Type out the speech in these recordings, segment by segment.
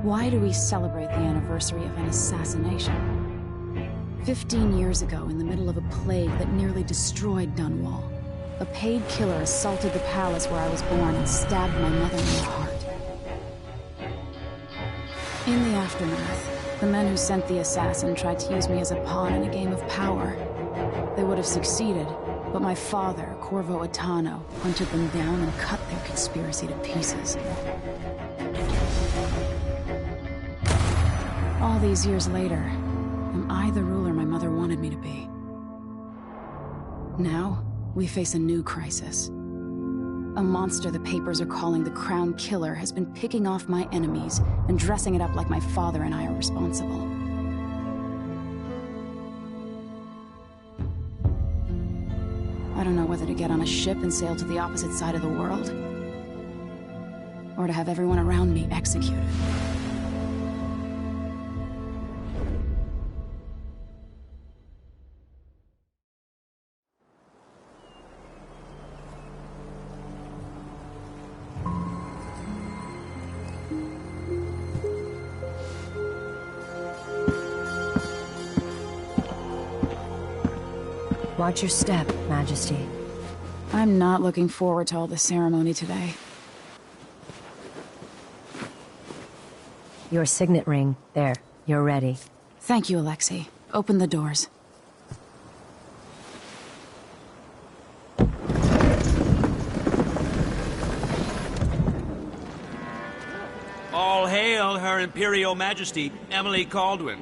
Why do we celebrate the anniversary of an assassination? 15 years ago, in the middle of a plague that nearly destroyed Dunwall, a paid killer assaulted the palace where I was born and stabbed my mother in the heart. In the aftermath, the men who sent the assassin tried to use me as a pawn in a game of power. They would have succeeded, but my father, Corvo Attano, hunted them down and cut their conspiracy to pieces. All these years later, am I the ruler my mother wanted me to be? Now, we face a new crisis. A monster the papers are calling the Crown Killer has been picking off my enemies and dressing it up like my father and I are responsible. I don't know whether to get on a ship and sail to the opposite side of the world, or to have everyone around me executed. Watch your step, Majesty. I'm not looking forward to all the ceremony today. Your signet ring. There, you're ready. Thank you, Alexei. Open the doors. All hail Her Imperial Majesty, Emily Caldwin.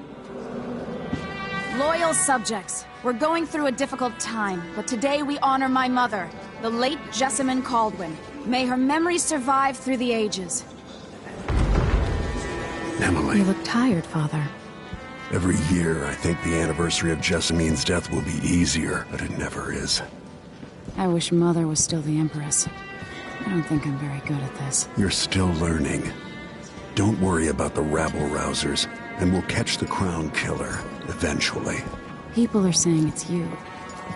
Loyal subjects, we're going through a difficult time, but today we honor my mother, the late Jessamine Caldwin. May her memory survive through the ages. Emily. You look tired, Father. Every year, I think the anniversary of Jessamine's death will be easier, but it never is. I wish Mother was still the Empress. I don't think I'm very good at this. You're still learning. Don't worry about the rabble-rousers, and we'll catch the Crown Killer, eventually. People are saying it's you.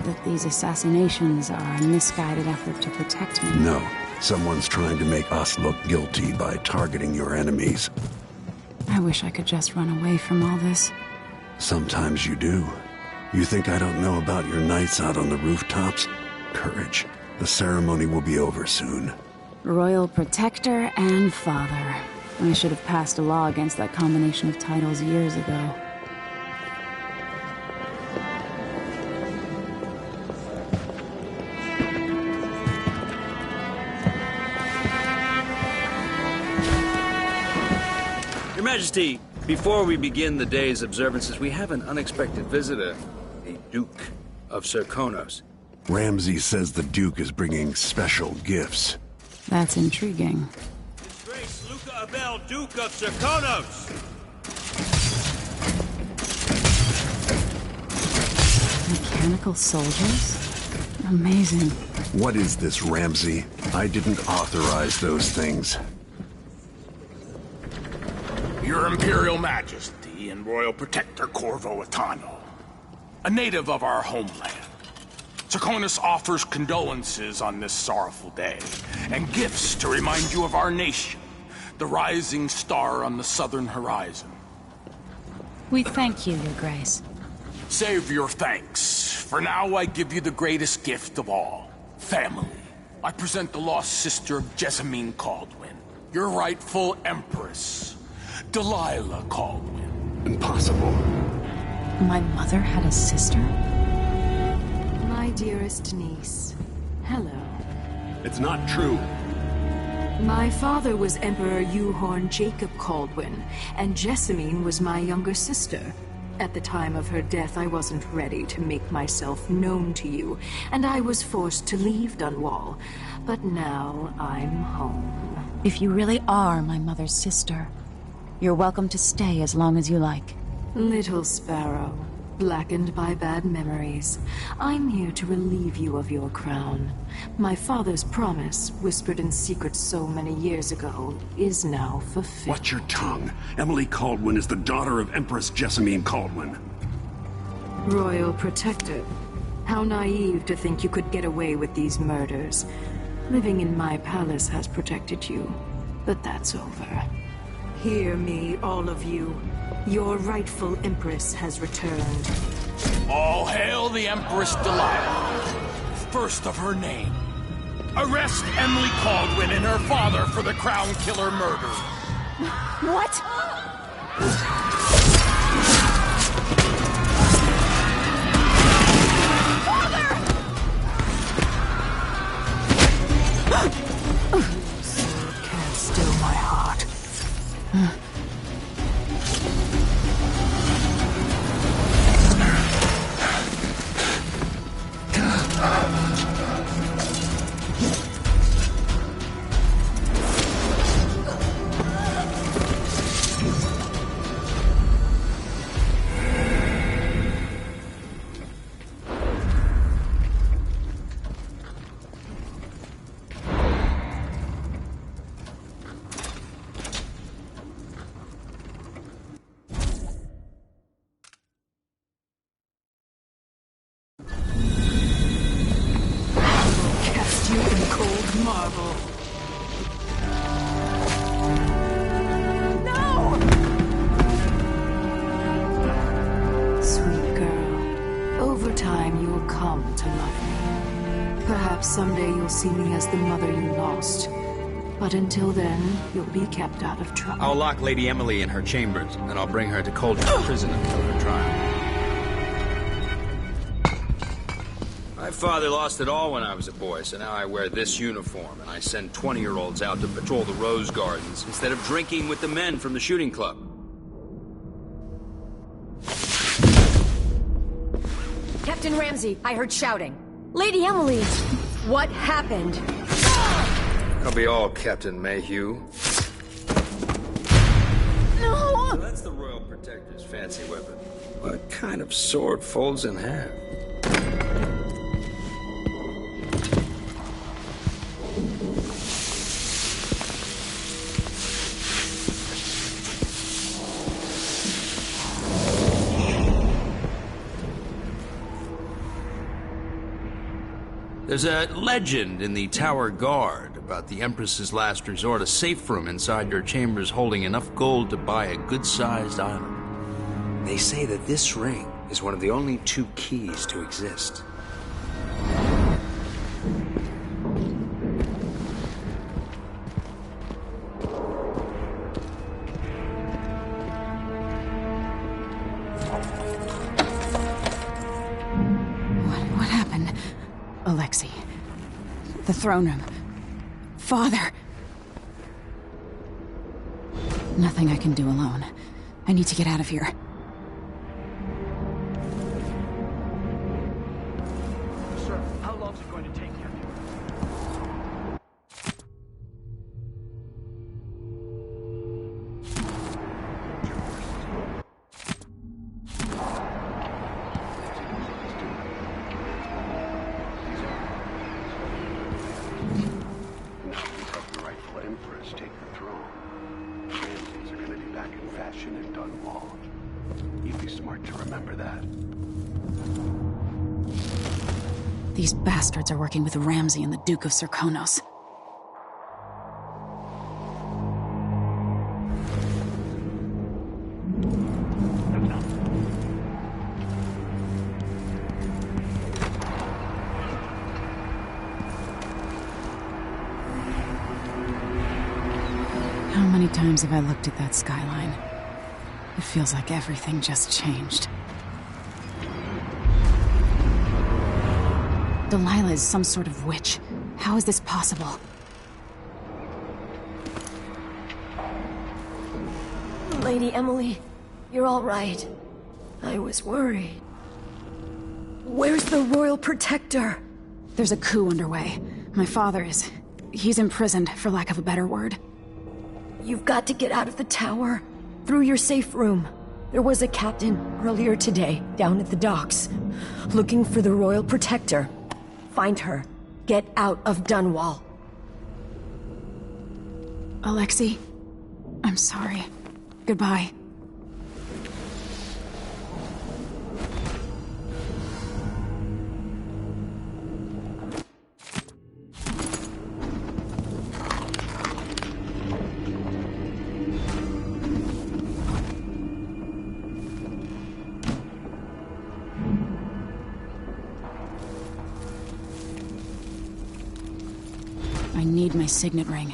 That these assassinations are a misguided effort to protect me. No. Someone's trying to make us look guilty by targeting your enemies. I wish I could just run away from all this. Sometimes you do. You think I don't know about your nights out on the rooftops? Courage. The ceremony will be over soon. Royal Protector and Father. I should have passed a law against that combination of titles years ago. Your Majesty, before we begin the day's observances, we have an unexpected visitor, the Duke of Serkonos. Ramsay says the Duke is bringing special gifts. That's intriguing. His Grace Luca Abel, Duke of Serkonos! Mechanical soldiers? Amazing. What is this, Ramsay? I didn't authorize those things. Your Imperial Majesty and Royal Protector Corvo Attano, a native of our homeland. Serkonos offers condolences on this sorrowful day, and gifts to remind you of our nation, the rising star on the southern horizon. We thank you, Your Grace. Save your thanks. For now, I give you the greatest gift of all, family. I present the lost sister of Jessamine Caldwin, your rightful Empress, Delilah Caldwin. Impossible. My mother had a sister? My dearest niece, hello. It's not true. My father was Emperor Euhorn Jacob Caldwin, and Jessamine was my younger sister. At the time of her death, I wasn't ready to make myself known to you, and I was forced to leave Dunwall. But now I'm home. If you really are my mother's sister, you're welcome to stay as long as you like. Little sparrow, blackened by bad memories, I'm here to relieve you of your crown. My father's promise, whispered in secret so many years ago, is now fulfilled. Watch your tongue. Emily Caldwin is the daughter of Empress Jessamine Caldwin. Royal Protector, how naive to think you could get away with these murders. Living in my palace has protected you, but that's over. Hear me, all of you. Your rightful Empress has returned. All hail the Empress Delilah, first of her name. Arrest Emily Caldwin and her father for the Crown Killer murder. What? Sword can't still my heart. Cast you in cold marble. No! Sweet girl, over time you will come to love me. Perhaps someday you'll see me as the mother you lost. But until then, you'll be kept out of trouble. I'll lock Lady Emily in her chambers, and I'll bring her to Coldtown Prison until her trial. My father lost it all when I was a boy, so now I wear this uniform, and I send 20-year-olds out to patrol the rose gardens instead of drinking with the men from the shooting club. Captain Ramsey, I heard shouting. Lady Emily, what happened? That'll be all, Captain Mayhew. No! So that's the Royal Protector's fancy weapon. What kind of sword folds in half? There's a legend in the Tower Guard about the Empress's last resort, a safe room inside your chambers holding enough gold to buy a good-sized island. They say that this ring is one of the only 2 keys to exist. What happened? Alexei. The throne room. Father. Nothing I can do alone. I need to get out of here. Sir, how long is it going to take you? Now we help the rightful Empress take the throne. Ramses are gonna be back in fashion in Dunwall. You'd be smart to remember that. These bastards are working with Ramsey and the Duke of Serkonos. How many times have I looked at that skyline? It feels like everything just changed. Delilah is some sort of witch. How is this possible? Lady Emily, you're all right. I was worried. Where's the Royal Protector? There's a coup underway. My father is... he's imprisoned, for lack of a better word. You've got to get out of the tower. Through your safe room. There was a captain earlier today, down at the docks, looking for the Royal Protector. Find her. Get out of Dunwall. Alexei, I'm sorry. Goodbye. I need my signet ring.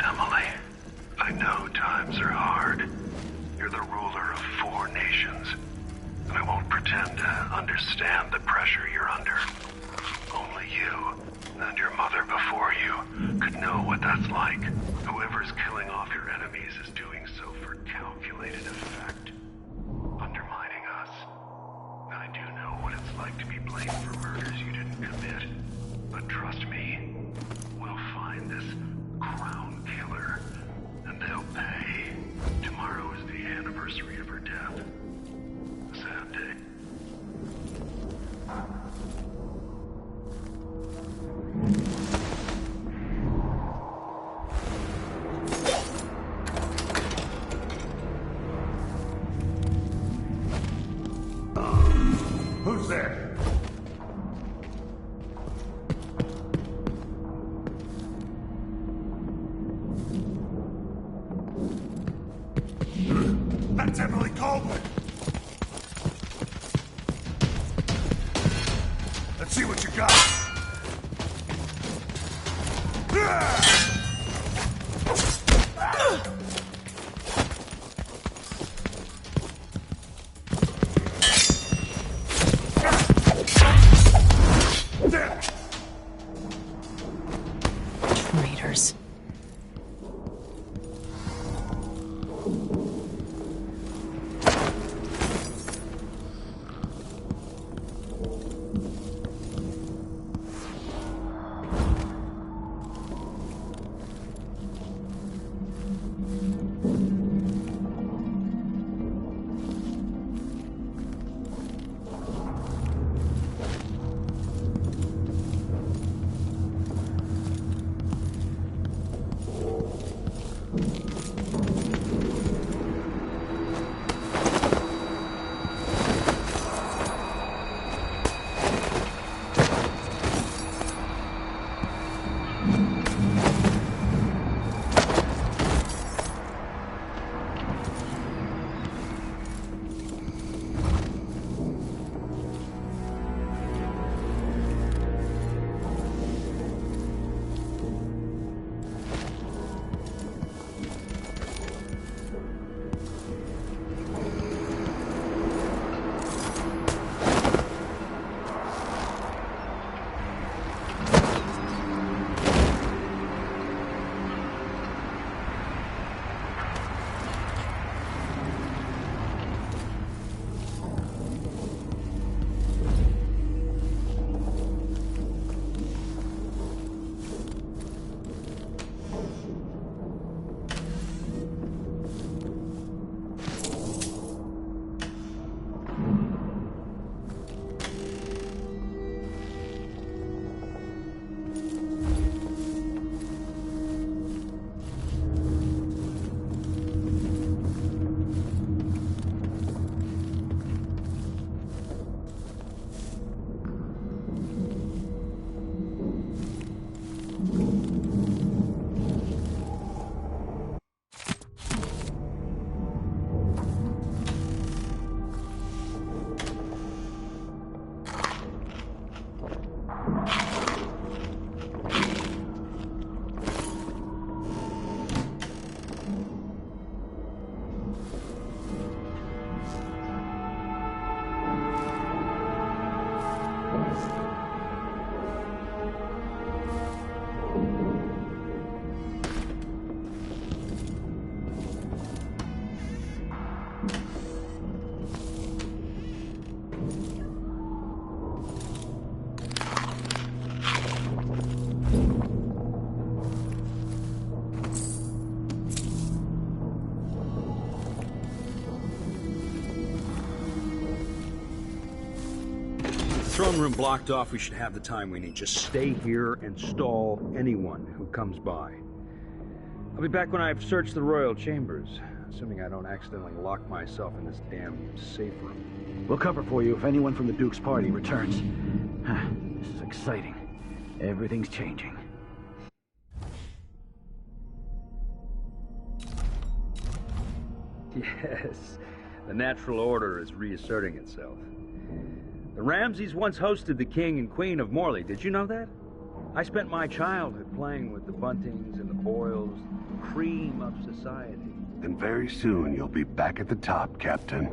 Emily, I know times are hard. You're the ruler of 4 nations, and I won't pretend to understand the pressure you're under. Only you, and your mother before you, could know what that's like. Whoever's killing off your enemies is doing so for calculated effect, undermining us. I do know what it's like to be blamed for murders you didn't commit, but trust me, we'll find this crown killer, and they'll pay. Tomorrow is the anniversary of her death. A sad day. Who's there? That's Emily Caldwell. Let's see what you got. Raiders. throne room blocked off, we should have the time we need. Just stay here and stall anyone who comes by. I'll be back when I've searched the royal chambers, assuming I don't accidentally lock myself in this damn safe room. We'll cover for you if anyone from the Duke's party returns. This is exciting. Everything's changing. Yes, the natural order is reasserting itself. The Ramseys once hosted the King and Queen of Morley. Did you know that? I spent my childhood playing with the Buntings and the Boyles, the cream of society. And very soon you'll be back at the top, Captain.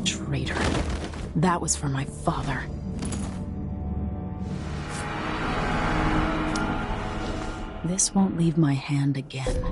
Traitor. That was for my father. This won't leave my hand again.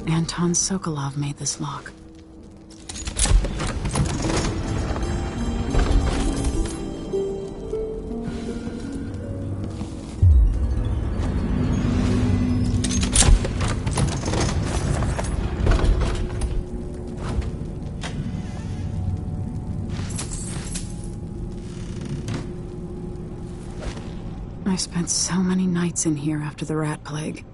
Anton Sokolov made this lock. I spent so many nights in here after the rat plague.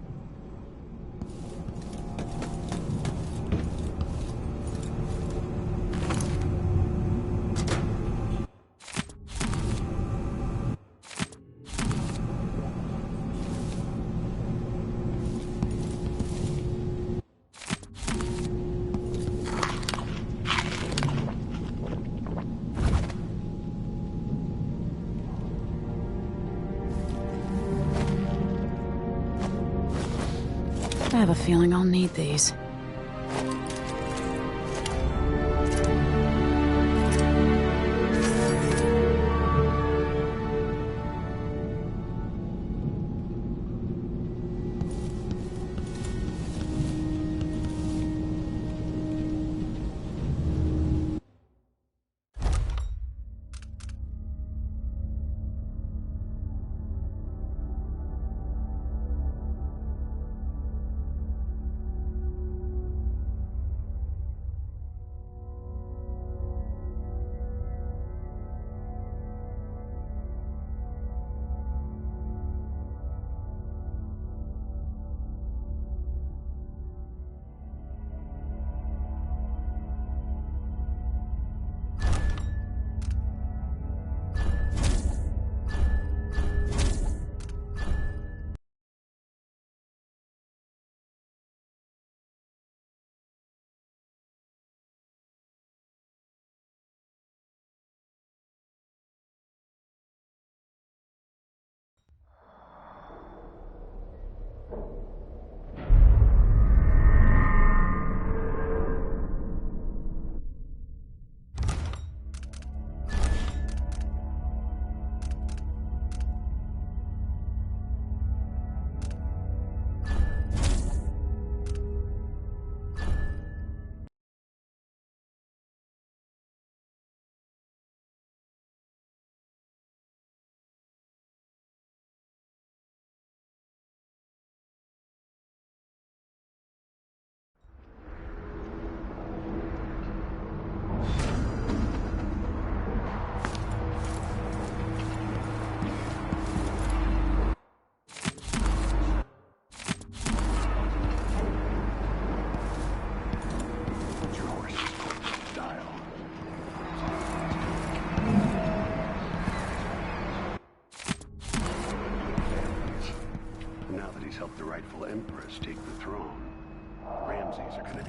I have a feeling I'll need these.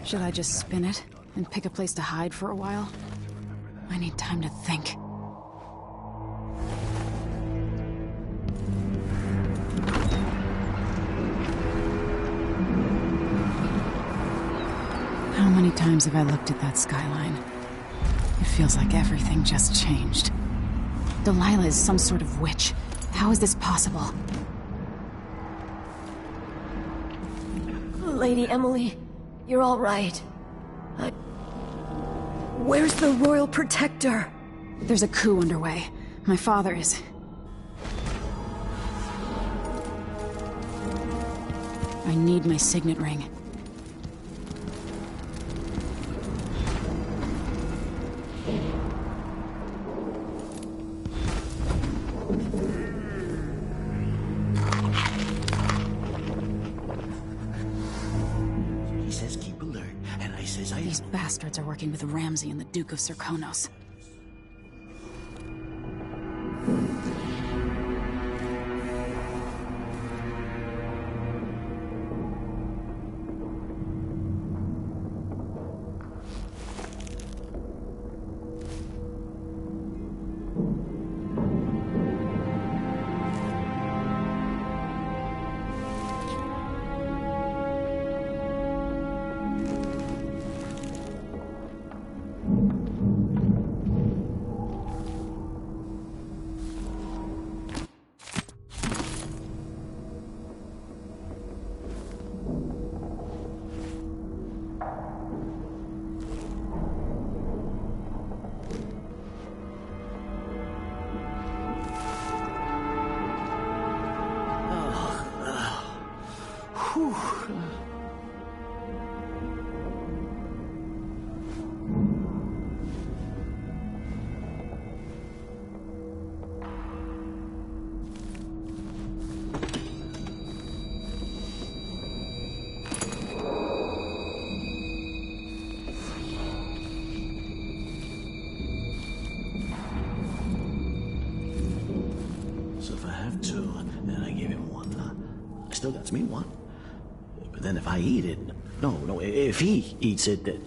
Should I just spin it and pick a place to hide for a while? I need time to think. How many times have I looked at that skyline? It feels like everything just changed. Delilah is some sort of witch. How is this possible? Lady Emily, you're all right. Where's the Royal Protector? There's a coup underway. My father is... I need my signet ring. These bastards are working with Ramsay and the Duke of Serkonos. So if I have two, and I give him one, I still got me one. But then if I eat it, no, if he eats it, then...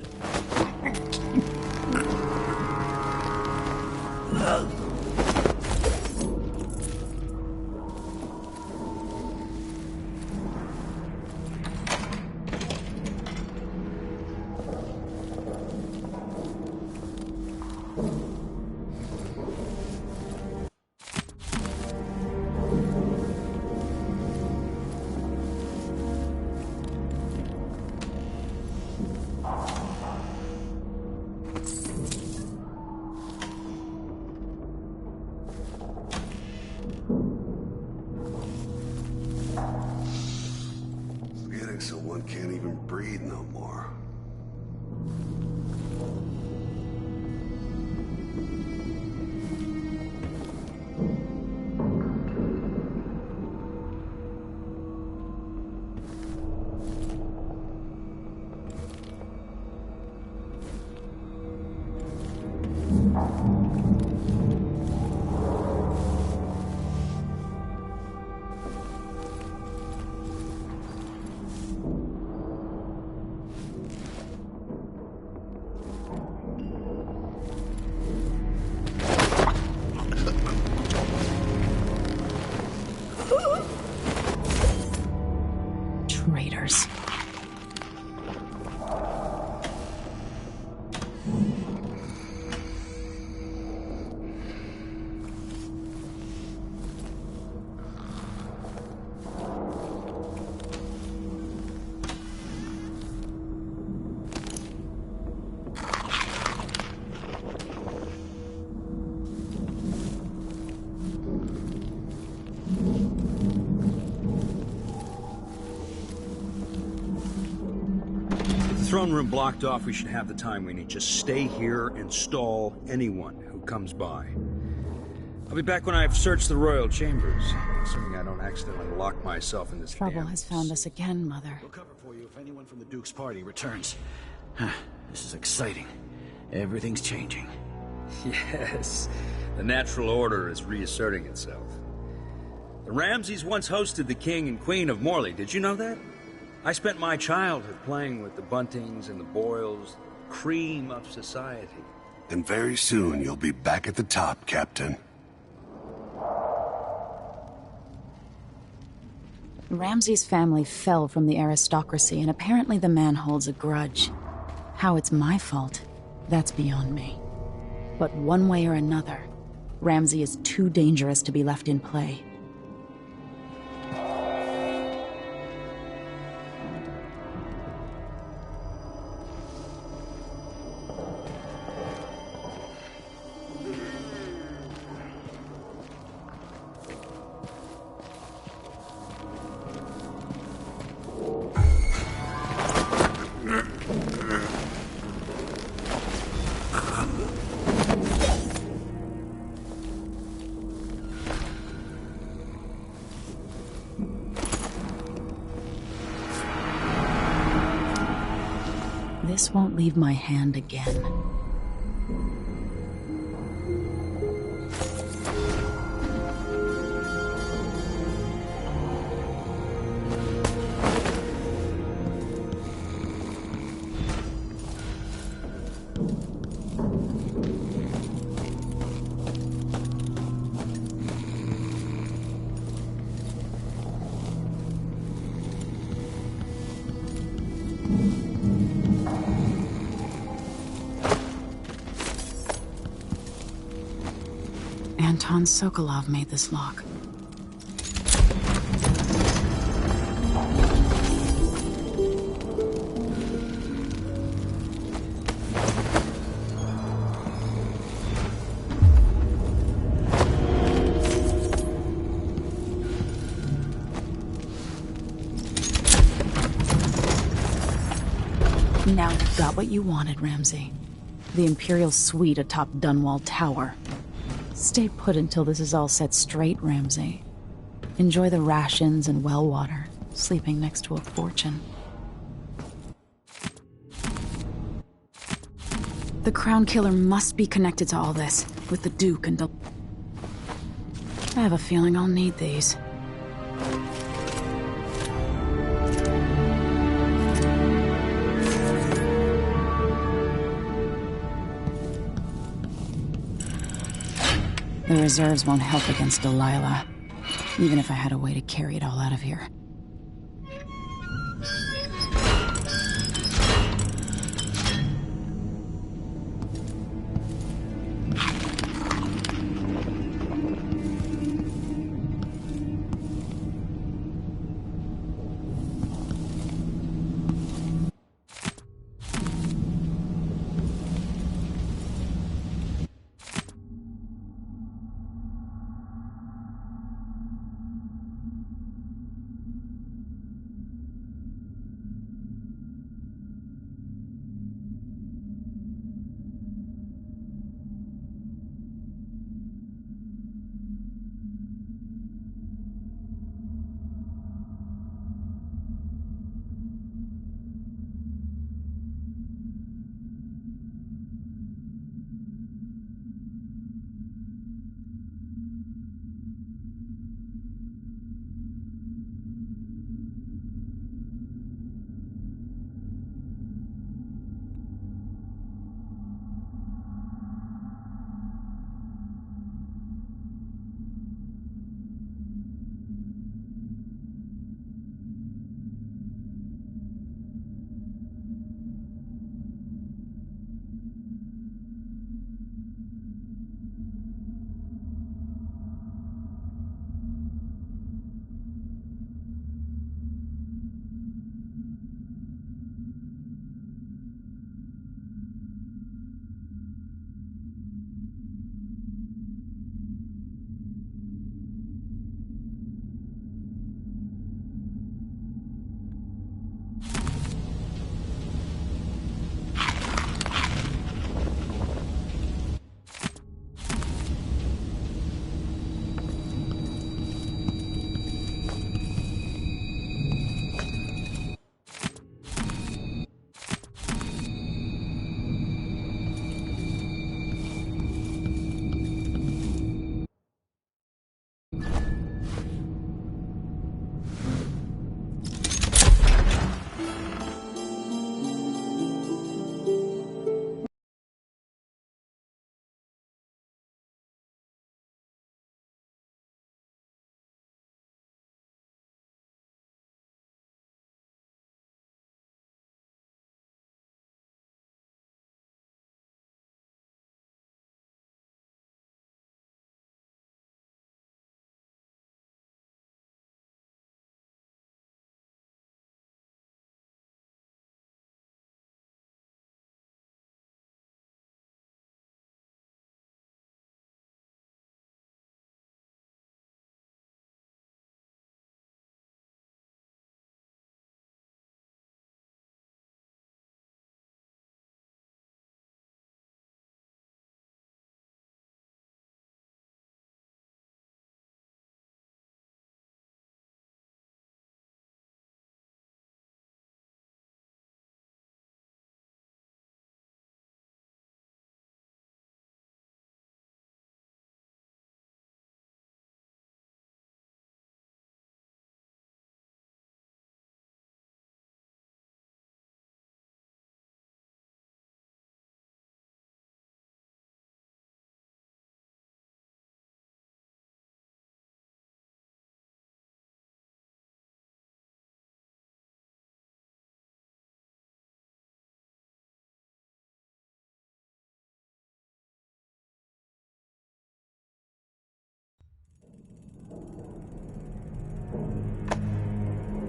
So one can't even breathe no more. Traitors. Throne room blocked off, we should have the time we need. Just stay here and stall anyone who comes by. I'll be back when I've searched the royal chambers, assuming I don't accidentally lock myself in this Trouble has found us again, Mother. We'll cover for you if anyone from the Duke's party returns. This is exciting. Everything's changing. Yes, the natural order is reasserting itself. The Ramsays once hosted the King and Queen of Morley, did you know that? I spent my childhood playing with the Buntings and the Boyles, cream of society. And very soon you'll be back at the top, Captain. Ramsey's family fell from the aristocracy, and apparently the man holds a grudge. How it's my fault, that's beyond me. But one way or another, Ramsey is too dangerous to be left in play. This won't leave my hand again. Anton Sokolov made this lock. Now you've got what you wanted, Ramsey. The Imperial suite atop Dunwall Tower. Stay put until this is all set straight, Ramsey. Enjoy the rations and well water, sleeping next to a fortune. The Crown Killer must be connected to all this, with the Duke and I have a feeling I'll need these. The reserves won't help against Delilah, even if I had a way to carry it all out of here.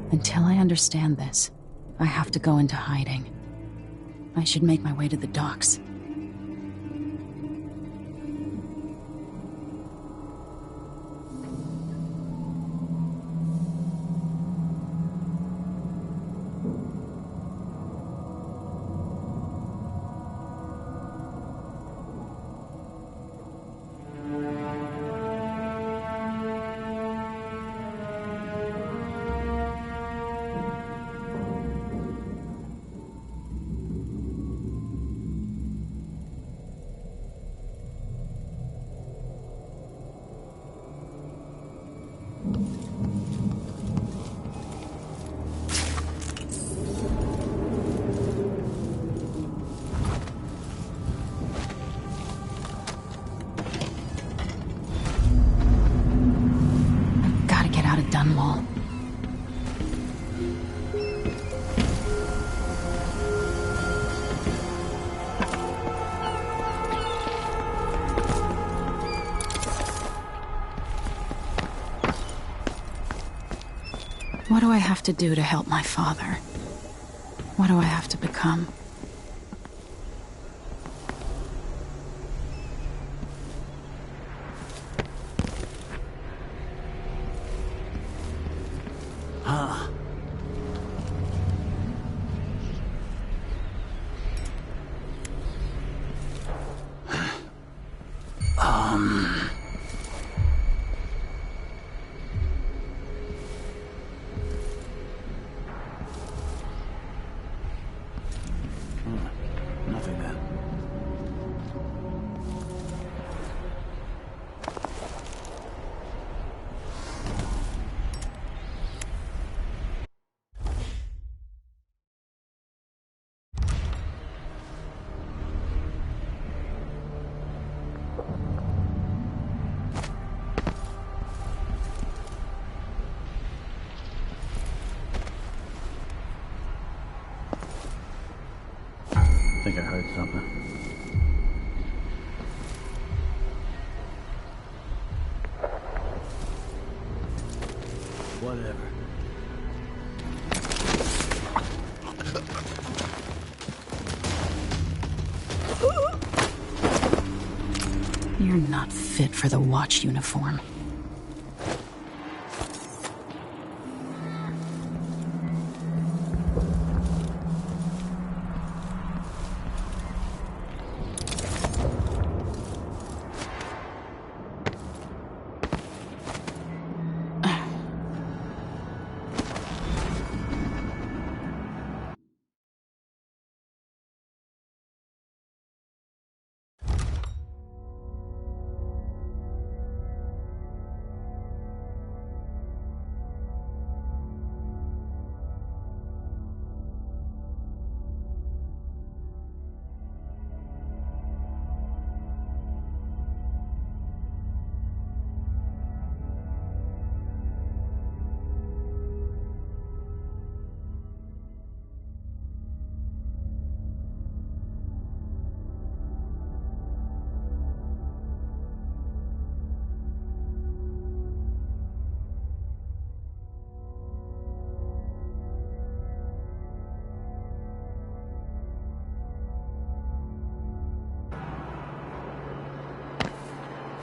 Until I understand this, I have to go into hiding. I should make my way to the docks. Dunwall. What do I have to do to help my father? What do I have to become? Nothing then. I think I heard something. Whatever. You're not fit for the watch uniform.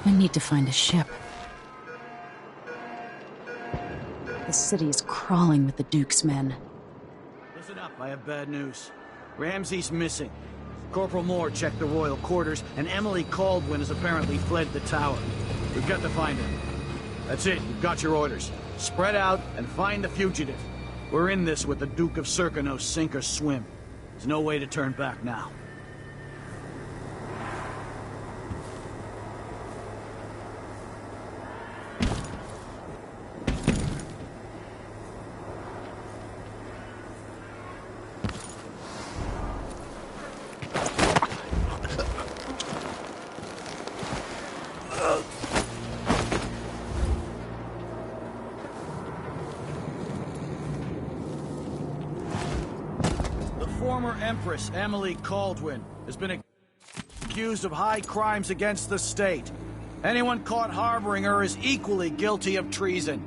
I need to find a ship. The city is crawling with the Duke's men. Listen up, I have bad news. Ramsey's missing. Corporal Moore checked the royal quarters, and Emily Caldwin has apparently fled the tower. We've got to find her. That's it, you've got your orders. Spread out and find the fugitive. We're in this with the Duke of Serkino, sink or swim. There's no way to turn back now. Former Empress Emily Caldwin has been accused of high crimes against the state. Anyone caught harboring her is equally guilty of treason.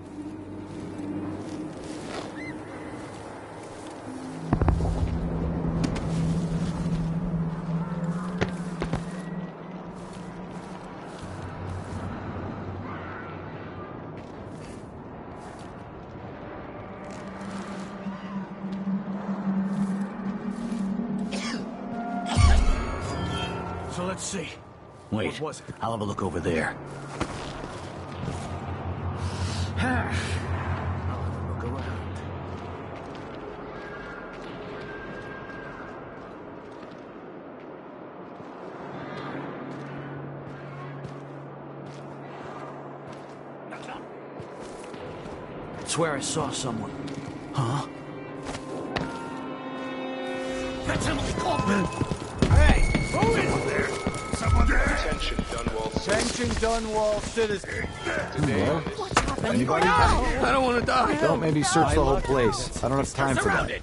So let's see. Wait, What was it? I'll have a look over there. I'll have a look around. I swear I saw someone. Huh? That's Emily Coleman! Hey! Who is there? Someone there? Attention, Dunwall citizens. Attention, Dunwall citizens. Today on What's happening? Anybody? I don't want to die. Don't maybe search the whole place. I don't have time for that.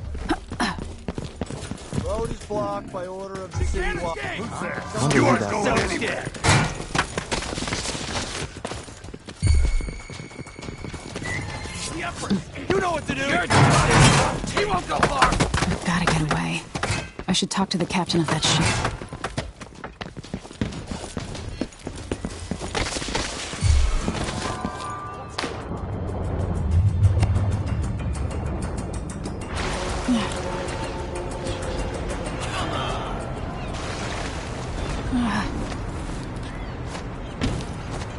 Road is blocked by order of the city wall. Who's there? You aren't going anywhere. You know what to do! He won't go far! I've gotta get away. I should talk to the captain of that ship.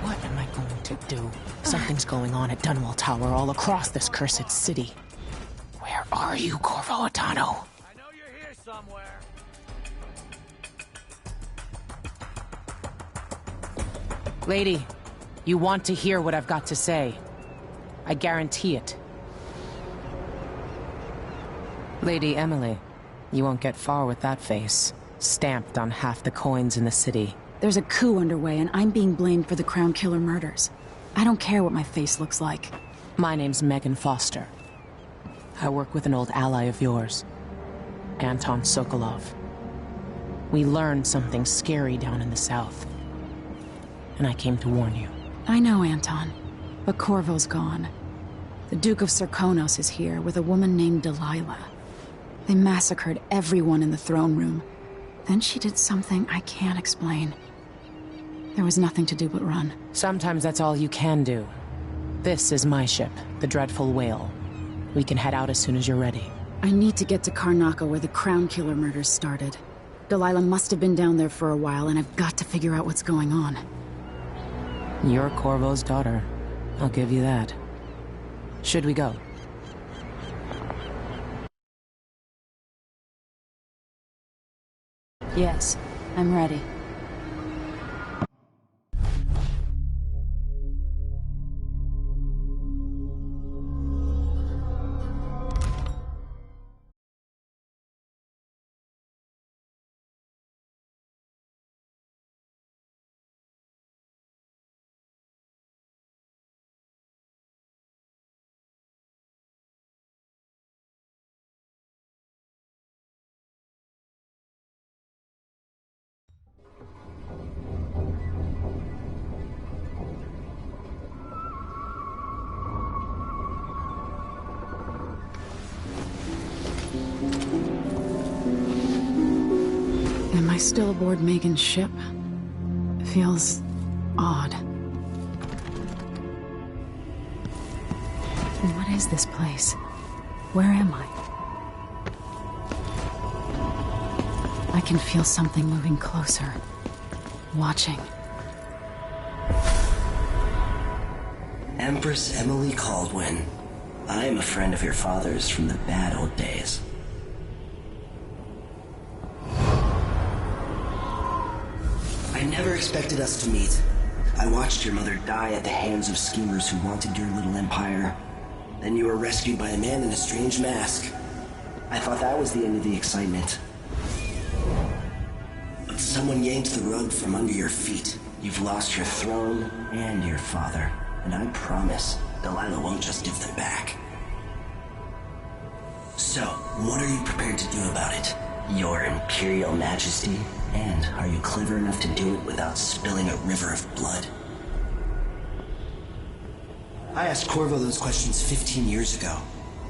What am I going to do? Something's going on at Dunwall Tower all across this cursed city. Where are you, Corvo Atano? I know you're here somewhere. Lady, you want to hear what I've got to say. I guarantee it. Lady Emily, you won't get far with that face. Stamped on half the coins in the city. There's a coup underway, and I'm being blamed for the Crown Killer murders. I don't care what my face looks like. My name's Megan Foster. I work with an old ally of yours, Anton Sokolov. We learned something scary down in the south, and I came to warn you. I know, Anton, but Corvo's gone. The Duke of Serkonos is here with a woman named Delilah. They massacred everyone in the throne room. Then she did something I can't explain. There was nothing to do but run. Sometimes that's all you can do. This is my ship, the Dreadful Whale. We can head out as soon as you're ready. I need to get to Karnaca where the Crown Killer murders started. Delilah must have been down there for a while, and I've got to figure out what's going on. You're Corvo's daughter. I'll give you that. Should we go? Yes, I'm ready. Am I still aboard Megan's ship? It feels odd. What is this place? Where am I? I can feel something moving closer. Watching. Empress Emily Caldwin. I am a friend of your father's from the bad old days. I never expected us to meet. I watched your mother die at the hands of schemers who wanted your little empire. Then you were rescued by a man in a strange mask. I thought that was the end of the excitement. But someone yanked the rug from under your feet. You've lost your throne and your father. And I promise, Delilah won't just give them back. So, what are you prepared to do about it? Your Imperial Majesty? And are you clever enough to do it without spilling a river of blood? I asked Corvo those questions 15 years ago.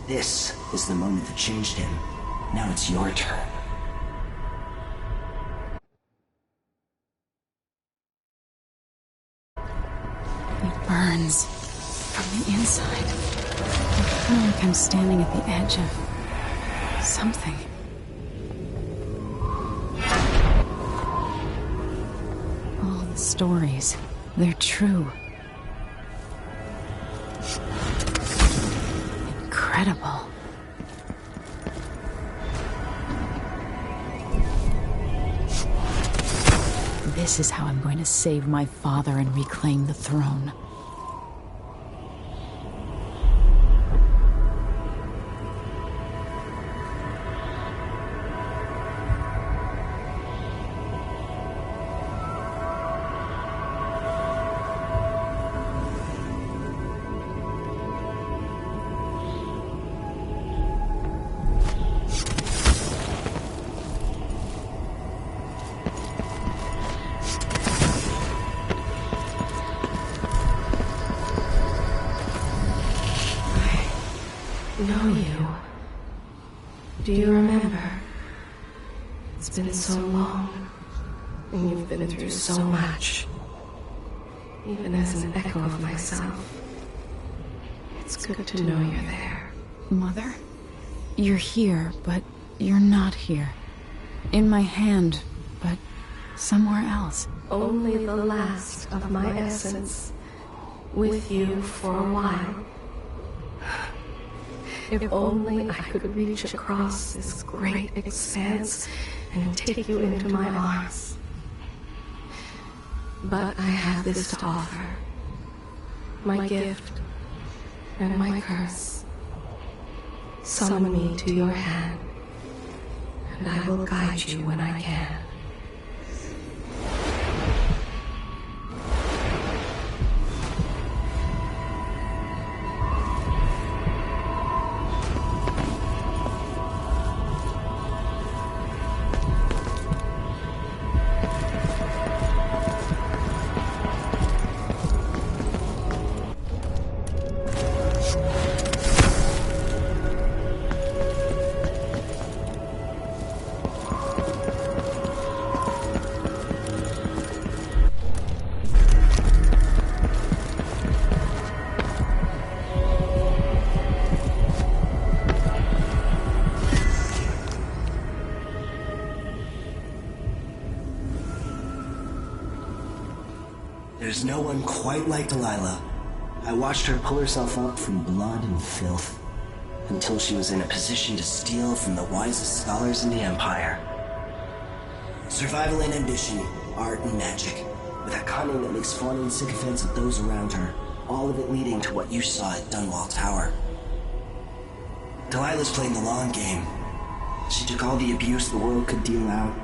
This is the moment that changed him. Now it's your turn. It burns from the inside. I feel like I'm standing at the edge of something. Stories. They're true. Incredible. This is how I'm going to save my father and reclaim the throne. Know you. Do you remember? It's been so long, and you've been through so much. Even as an echo of myself, it's good to know you're there. Mother? You're here, but you're not here. In my hand, but somewhere else. Only the last of my essence, with you for a while. If only I could reach across this great expanse and take you into my arms. But I have this to offer. My gift and my curse. Summon me to your hand, and I will guide you when I can. There's no one quite like Delilah. I watched her pull herself up from blood and filth, until she was in a position to steal from the wisest scholars in the Empire. Survival and ambition, art and magic, with a cunning that makes fawning sycophants of those around her, all of it leading to what you saw at Dunwall Tower. Delilah's playing the long game. She took all the abuse the world could deal out,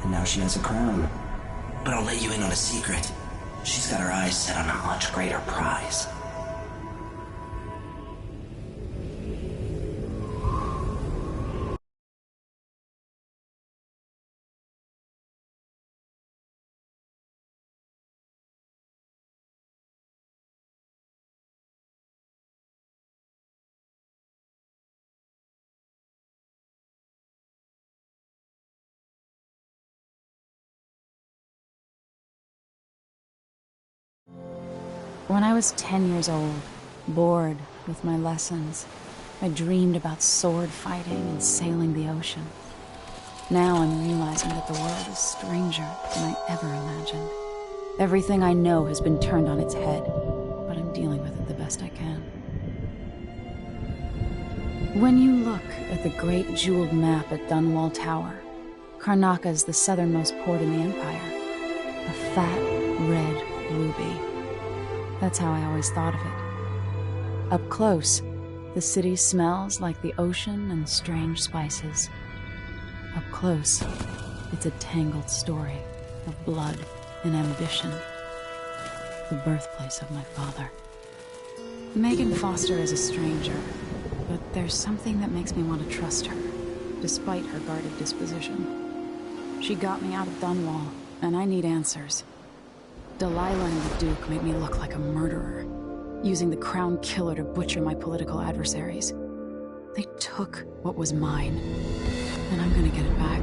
and now she has a crown. But I'll let you in on a secret. She's got her eyes set on a much greater prize. When I was 10 years old, bored with my lessons, I dreamed about sword fighting and sailing the ocean. Now I'm realizing that the world is stranger than I ever imagined. Everything I know has been turned on its head, but I'm dealing with it the best I can. When you look at the great jeweled map at Dunwall Tower, Karnaca is the southernmost port in the Empire. A fat, red ruby. That's how I always thought of it. Up close, the city smells like the ocean and strange spices. Up close, it's a tangled story of blood and ambition. The birthplace of my father. Megan Foster is a stranger, but there's something that makes me want to trust her, despite her guarded disposition. She got me out of Dunwall, and I need answers. Delilah and the Duke made me look like a murderer, using the Crown Killer to butcher my political adversaries. They took what was mine, and I'm gonna get it back.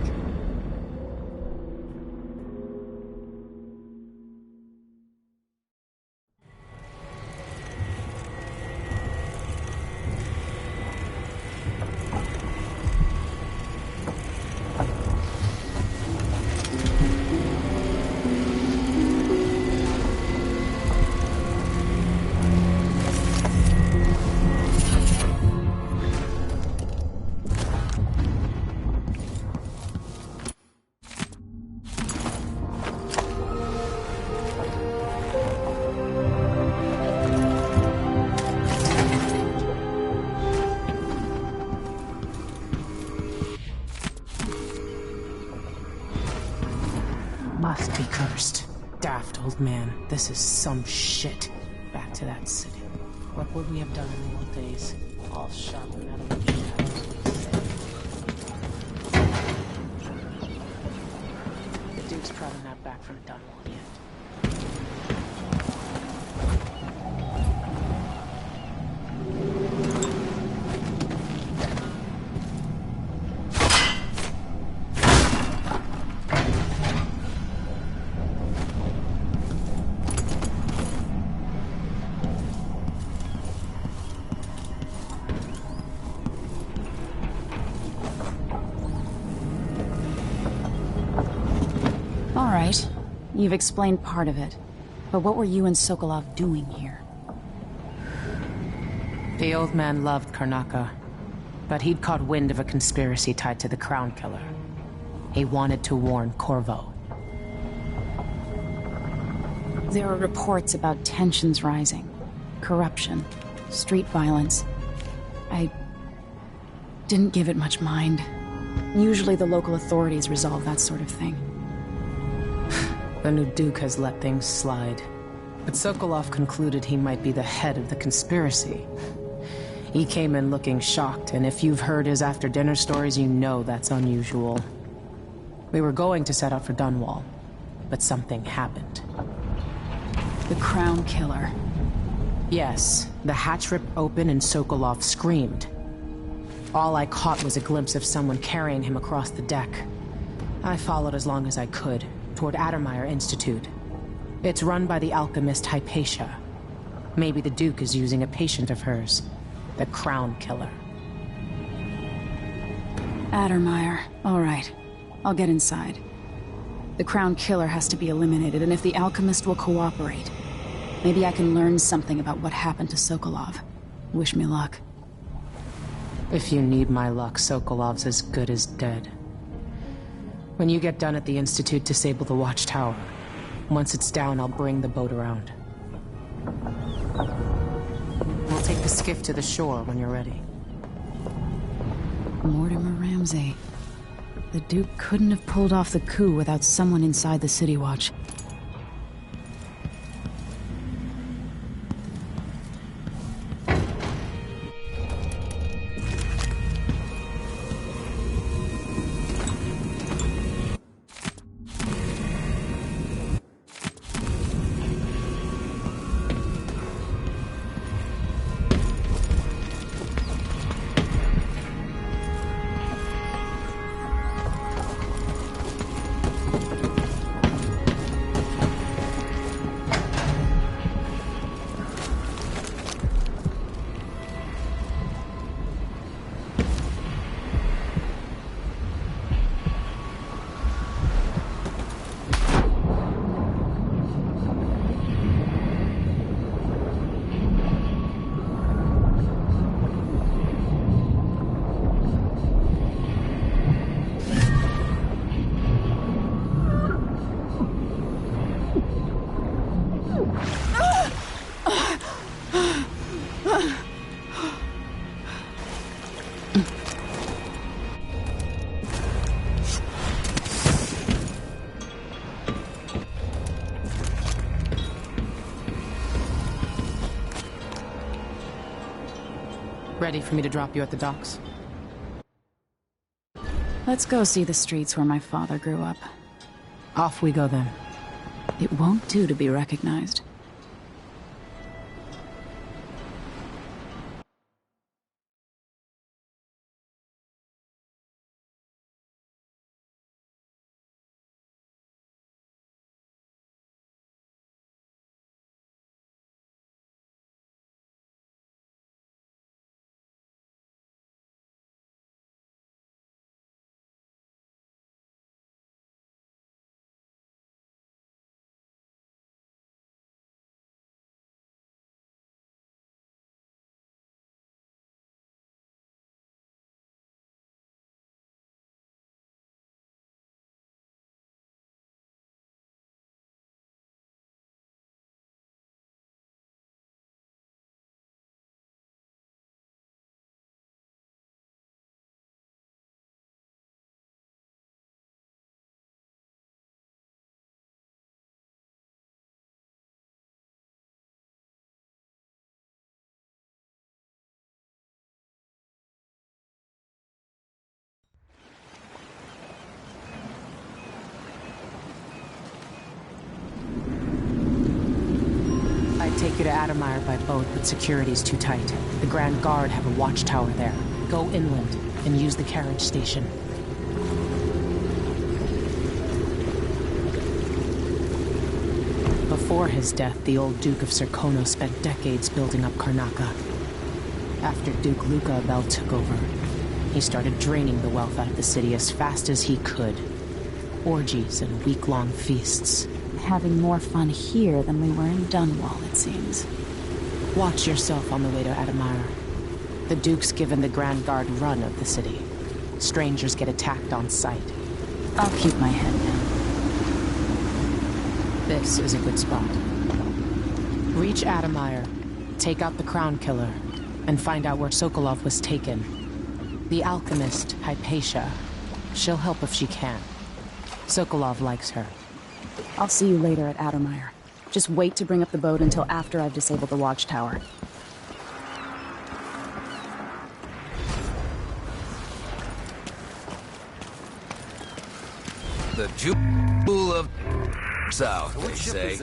must be cursed. Daft old man, this is some shit. Back to that city. What would we have done in the old days? All sharp and out of the The Duke's probably not back from Dunwall yet. All right. You've explained part of it. But what were you and Sokolov doing here? The old man loved Karnaka, but he'd caught wind of a conspiracy tied to the Crown Killer. He wanted to warn Corvo. There are reports about tensions rising, corruption, street violence. I didn't give it much mind. Usually the local authorities resolve that sort of thing. The new Duke has let things slide. But Sokolov concluded he might be the head of the conspiracy. He came in looking shocked, and if you've heard his after-dinner stories, you know that's unusual. We were going to set out for Dunwall, but something happened. The Crown Killer. Yes, the hatch ripped open and Sokolov screamed. All I caught was a glimpse of someone carrying him across the deck. I followed as long as I could, toward Addermeyer Institute. It's run by the alchemist Hypatia. Maybe the Duke is using a patient of hers, the Crown Killer. Addermeyer. All right. I'll get inside. The Crown Killer has to be eliminated, and if the alchemist will cooperate, maybe I can learn something about what happened to Sokolov. Wish me luck. If you need my luck, Sokolov's as good as dead. When you get done at the Institute, disable the watchtower. Once it's down, I'll bring the boat around. We'll take the skiff to the shore when you're ready. Mortimer Ramsey. The Duke couldn't have pulled off the coup without someone inside the City Watch. Ready for me to drop you at the docks? Let's go see the streets where my father grew up. Off we go then. It won't do to be recognized. Take you to Adamire by boat, but security's too tight. The Grand Guard have a watchtower there. Go inland and use the carriage station. Before his death, the old Duke of Serkono spent decades building up Karnaca. After Duke Luca Abel took over, he started draining the wealth out of the city as fast as he could. Orgies and week-long feasts. Having more fun here than we were in Dunwall, it seems. Watch yourself on the way to Adamire. The Duke's given the Grand Guard run of the city. Strangers get attacked on sight. I'll keep my head down. This is a good spot. Reach Adamire, take out the Crown Killer, and find out where Sokolov was taken. The alchemist, Hypatia. She'll help if she can. Sokolov likes her. I'll see you later at Adamire. Just wait to bring up the boat until after I've disabled the watchtower. The jewel of South, they say.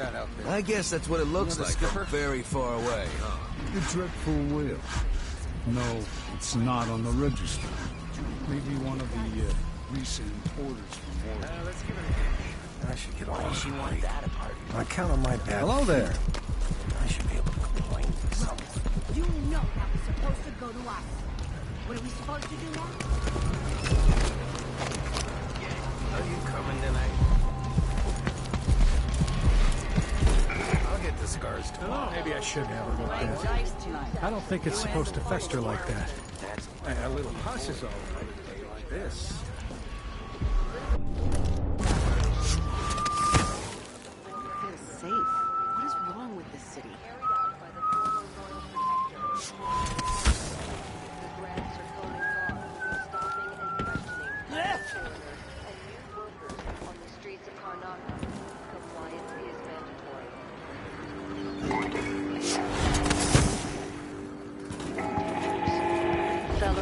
I guess that's what it looks like from very far away. The dreadful whale. No, it's not on the register. Maybe one of the recent orders from Morgan. Let's give it a I should get all she wanted that apart. I count on my bad. Hello there. I should be able to complain to someone. You know that was supposed to go to us. What are we supposed to do now? Are you coming tonight? I'll get the scars tomorrow. Maybe I should have a look at it. I don't think it's supposed to fester like that. A little pus is all right a day like this. What is wrong with this city?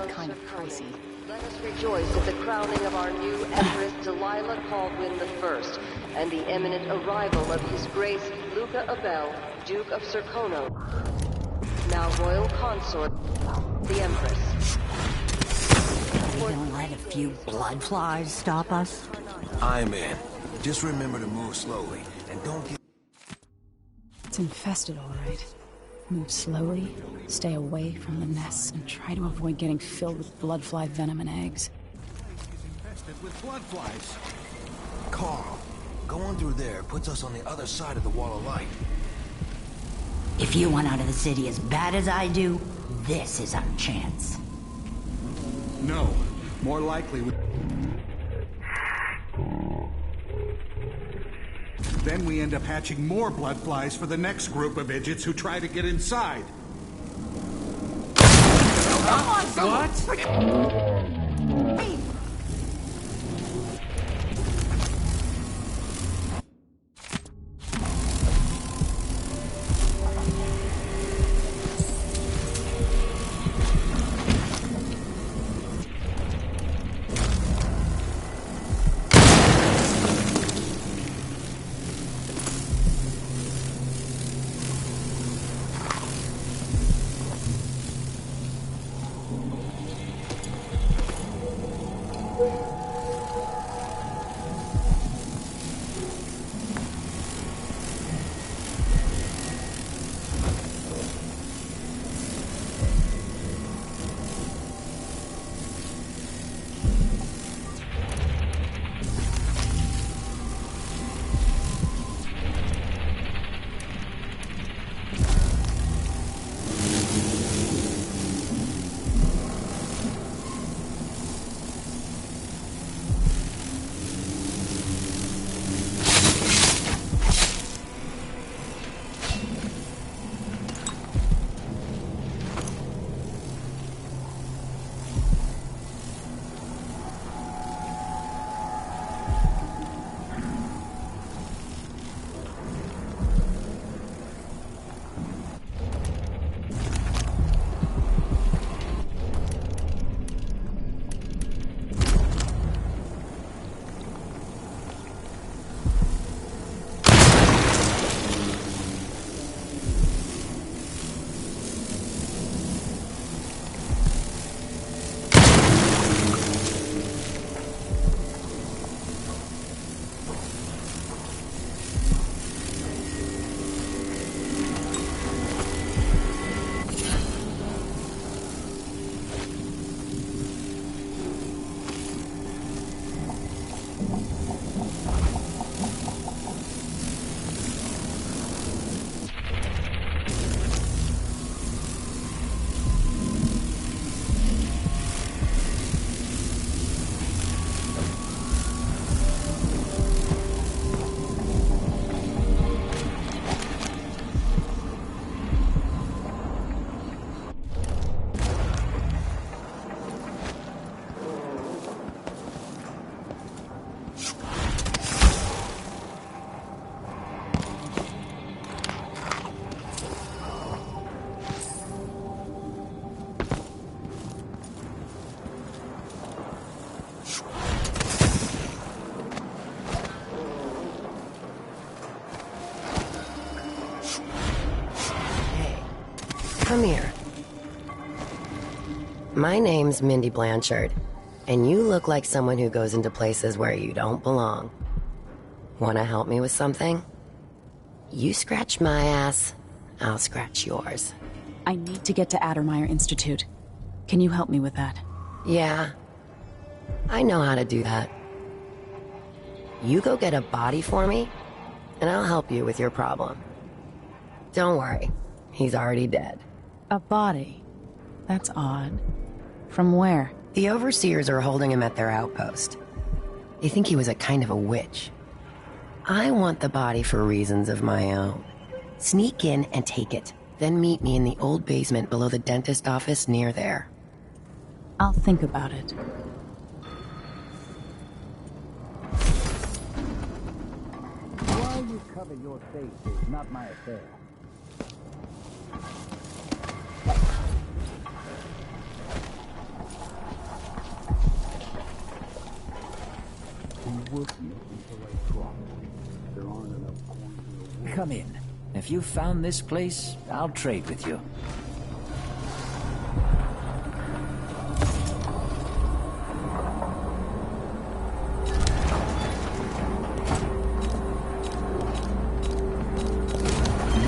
Kind of pricey. Let us rejoice at the crowning of our new Empress Delilah Caldwin I and the imminent arrival of His Grace Luca Abel, Duke of Serkono, now Royal Consort, the Empress. We don't let a few blood flies stop us. I'm in. Just remember to move slowly and don't get... It's infested, all right. Move slowly, stay away from the nests, and try to avoid getting filled with bloodfly venom and eggs. Infested with blood flies. Carl, going through there puts us on the other side of the wall of light. If you want out of the city as bad as I do, this is our chance. No. More likely then we end up hatching more blood flies for the next group of idiots who try to get inside. What? Hey! Come here. My name's Mindy Blanchard, and you look like someone who goes into places where you don't belong. Wanna help me with something? You scratch my ass, I'll scratch yours. I need to get to Addermeyer Institute. Can you help me with that? Yeah, I know how to do that. You go get a body for me, and I'll help you with your problem. Don't worry, he's already dead. A body? That's odd. From where? The overseers are holding him at their outpost. They think he was a kind of a witch. I want the body for reasons of my own. Sneak in and take it, then meet me in the old basement below the dentist office near there. I'll think about it. Why you cover your face is not my affair. Come in. If you found this place, I'll trade with you.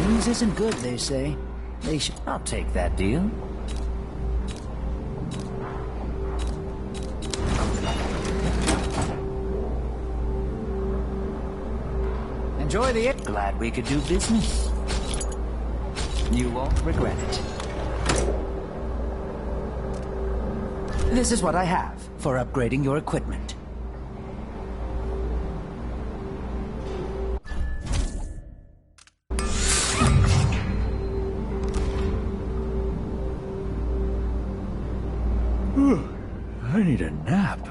News isn't good, they say. They should. I'll take that deal. Enjoy the... Glad we could do business. You won't regret it. This is what I have for upgrading your equipment. I need a nap.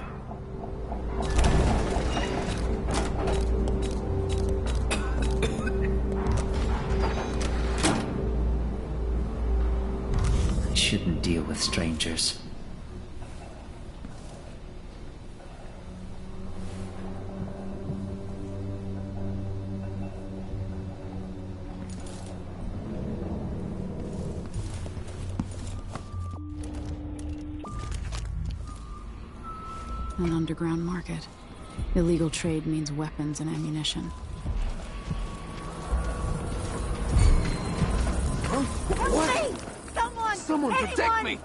Shouldn't deal with strangers. An underground market. Illegal trade means weapons and ammunition. What? Someone protect me!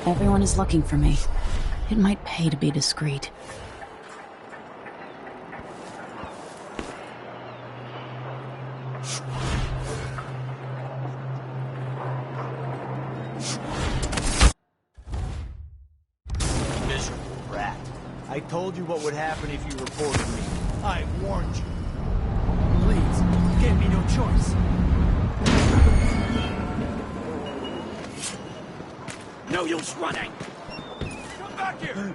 Everyone is looking for me. It might pay to be discreet. Miserable rat. I told you what would happen if you reported me. I warned you. Please, you gave me no choice. No use running! Come back here!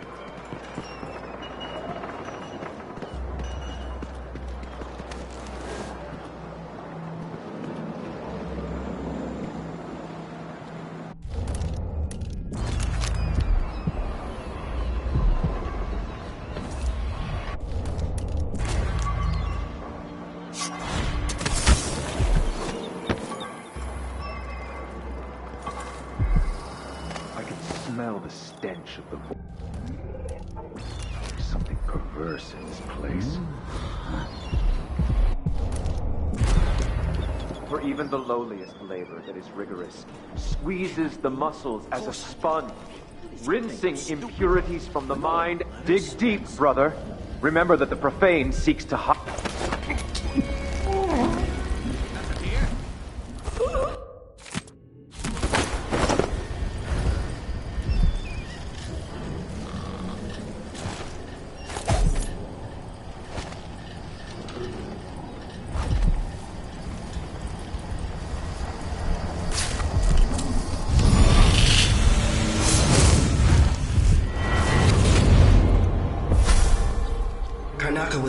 Smell the stench of the There's something perverse in this place. For even the lowliest labor that is rigorous squeezes the muscles as a sponge, rinsing impurities from the mind. Dig deep, brother. Remember that the profane seeks to hide.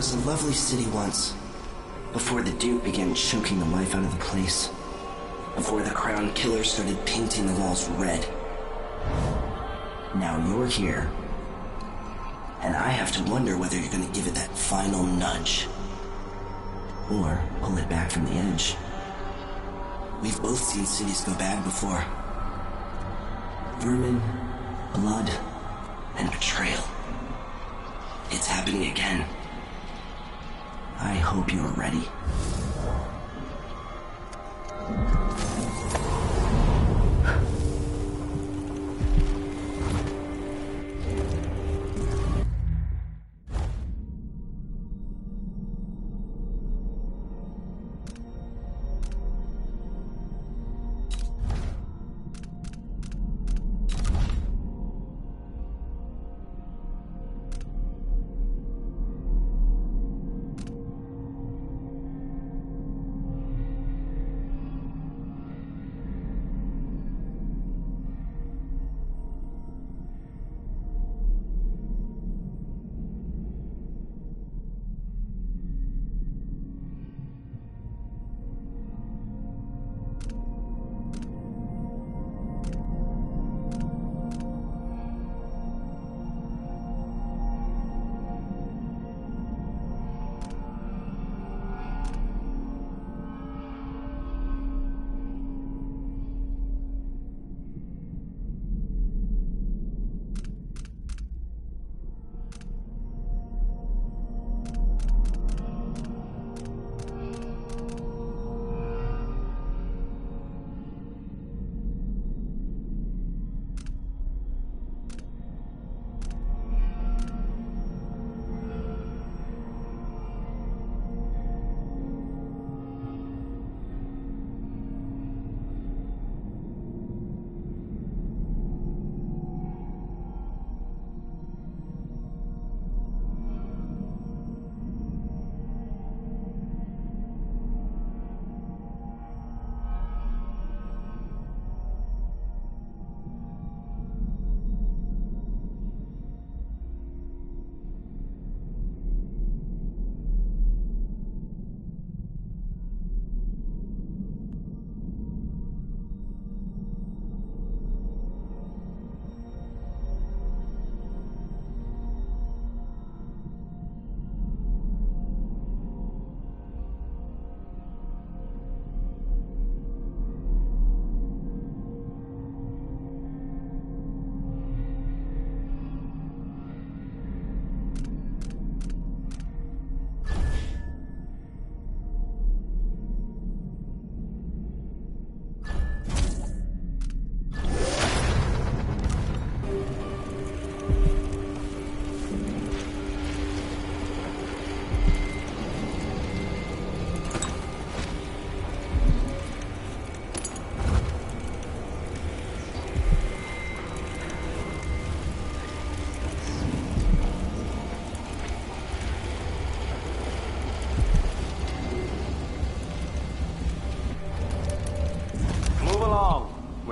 was a lovely city once. Before the Duke began choking the life out of the place. Before the Crown Killer started painting the walls red. Now you're here. And I have to wonder whether you're gonna give it that final nudge. Or pull it back from the edge. We've both seen cities go bad before. Vermin, blood, and betrayal. It's happening again. I hope you're ready.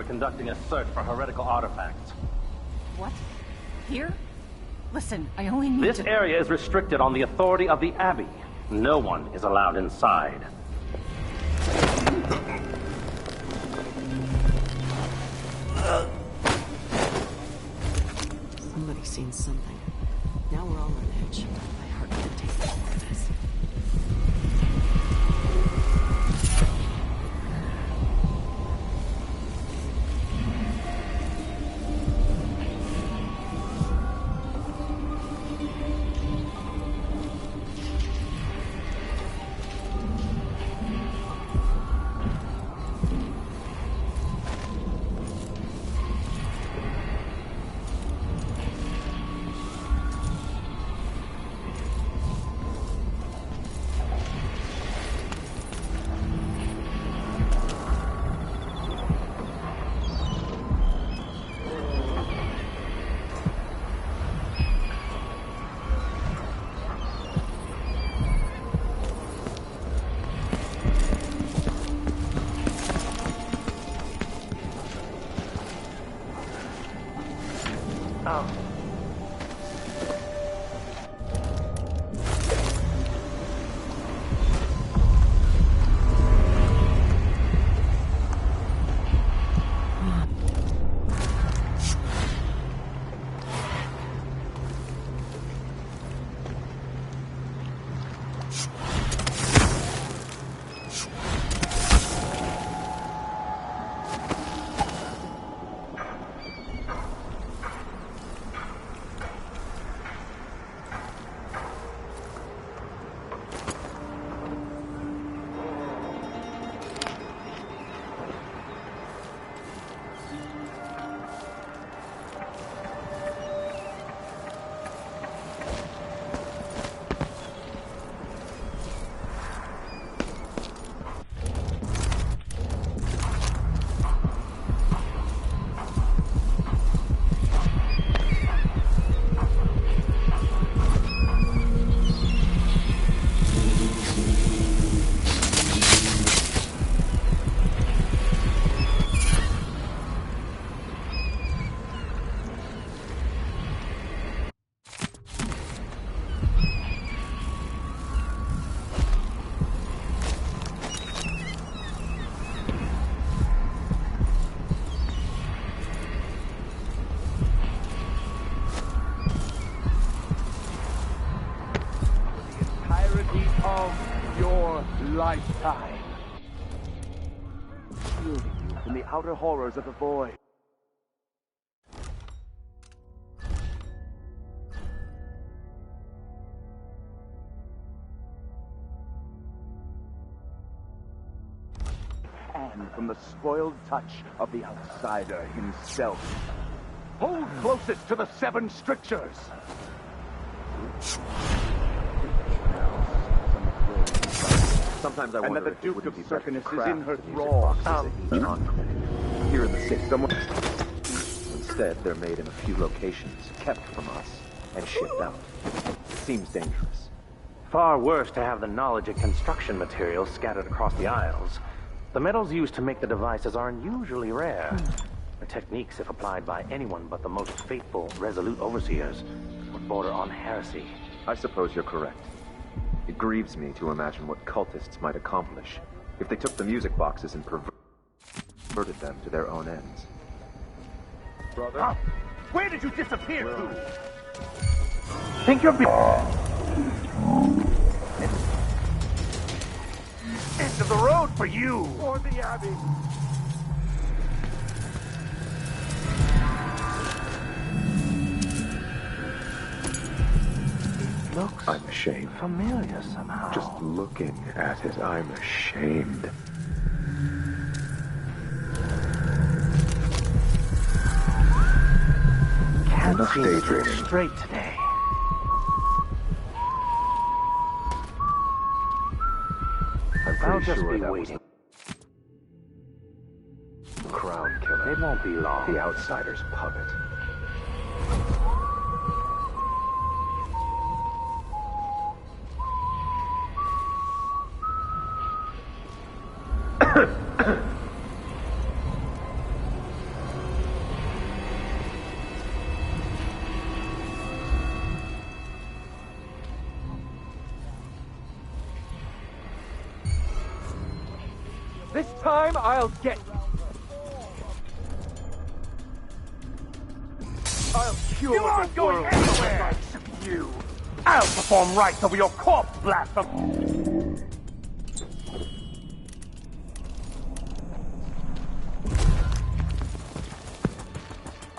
Conducting a search for heretical artifacts. What? Here? Listen, I only need This area is restricted on the authority of the Abbey. No one is allowed inside. Somebody's seen something. Now we're all on edge. My heart can't take any more of this. lifetime. Shielding you from the outer horrors of the void. And from the spoiled touch of the outsider himself. Hold closest to the 7 strictures. Sometimes I wonder and that the Duke of Circanus is in her thrall. Here in the city, someone. Instead, they're made in a few locations, kept from us, and shipped out. It seems dangerous. Far worse to have the knowledge of construction materials scattered across the Isles. The metals used to make the devices are unusually rare. The techniques, if applied by anyone but the most faithful, resolute overseers, would border on heresy. I suppose you're correct. It grieves me to imagine what cultists might accomplish if they took the music boxes and perverted them to their own ends. Brother? Huh? Where did you disappear to? Think you're End of the road for you! Or the Abbey! Looks I'm ashamed. familiar somehow. Just looking at it, I'm ashamed. Can't Enough seem to think daydreaming. straight today. I'm I'll pretty just sure be that waiting. was the Crown Killer. It won't be long. The outsider's puppet. This time I'll get you. I'll cure You aren't going anywhere! You. I'll perform rites over your corpse, blasphemy.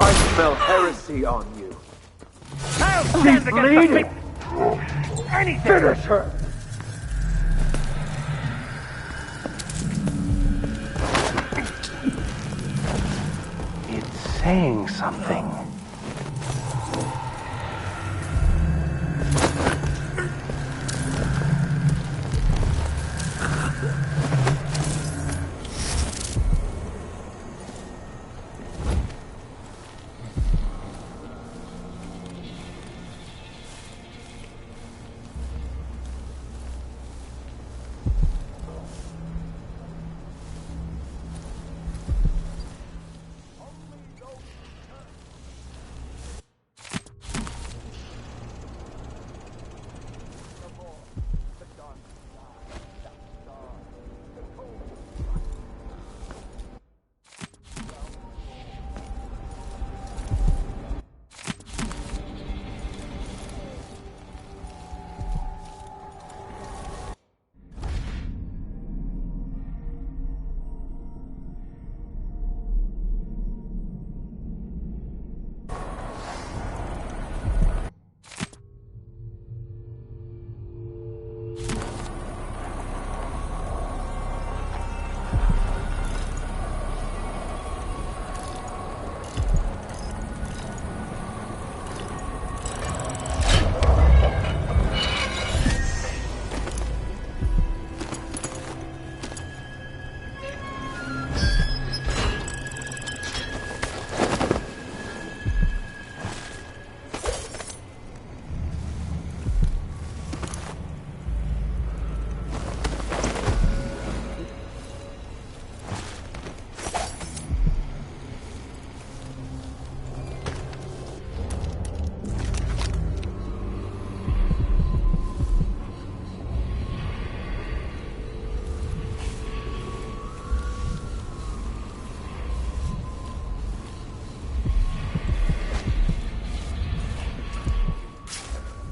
I smell heresy on you. I'll stand against the anything! Finish her! It's saying something.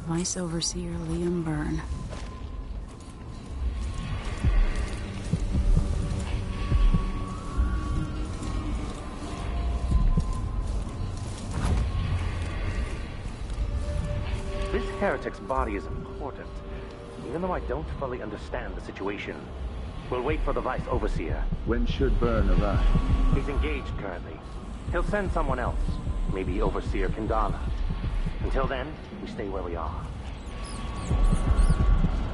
Vice Overseer Liam Byrne. heretic's body is important, even though I don't fully understand the situation. We'll wait for the Vice Overseer. When should Byrne arrive? He's engaged currently. He'll send someone else, maybe Overseer Kendala. Until then, we stay where we are.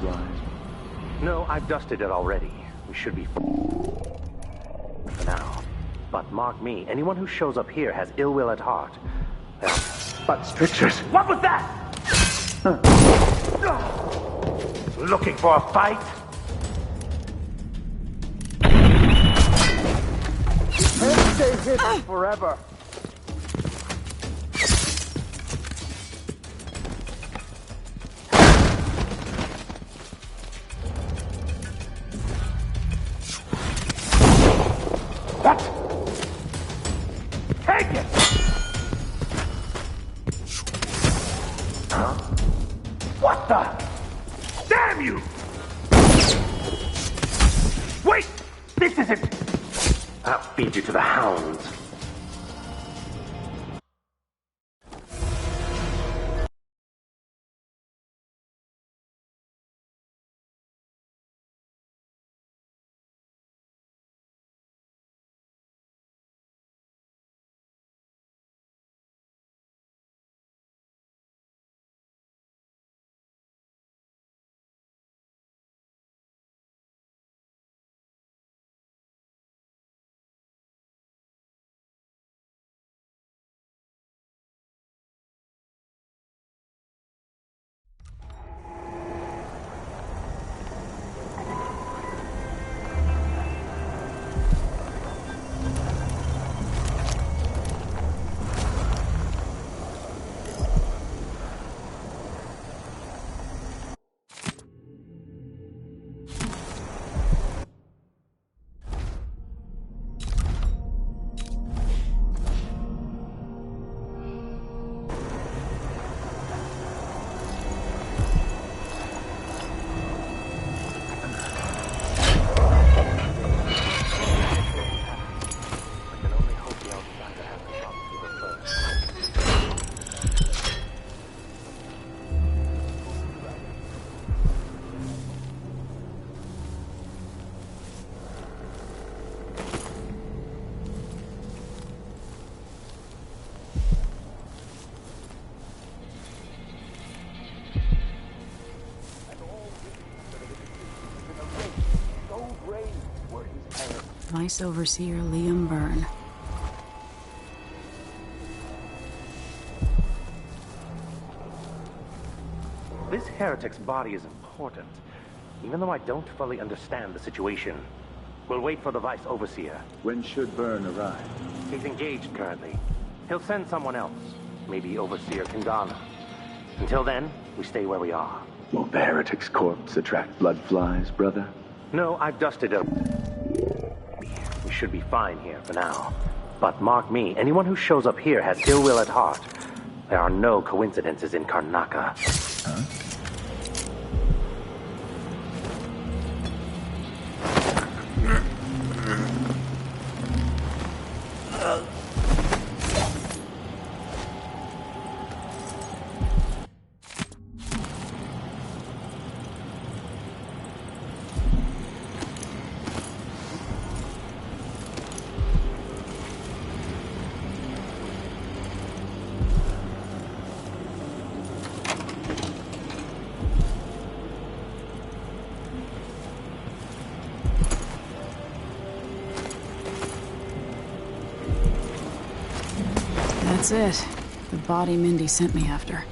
Rise. No, I've dusted it already. We should be for now. But mark me, anyone who shows up here has ill will at heart. But strictures. What was that? Looking for a fight? Stay hidden forever. What? Take it! Huh? What the? Damn you! Wait! This isn't... I'll feed you to the hounds. Vice Overseer Liam Byrne. This heretic's body is important, even though I don't fully understand the situation. We'll wait for the Vice Overseer. When should Byrne arrive? He's engaged currently. He'll send someone else, maybe Overseer Kendala. Until then, we stay where we are. Won't the heretic's corpse attract blood flies, brother? No, I've dusted it. We should be fine here for now. But mark me, anyone who shows up here has ill will at heart. There are no coincidences in Karnaca. Huh? That's it. The body Mindy sent me after.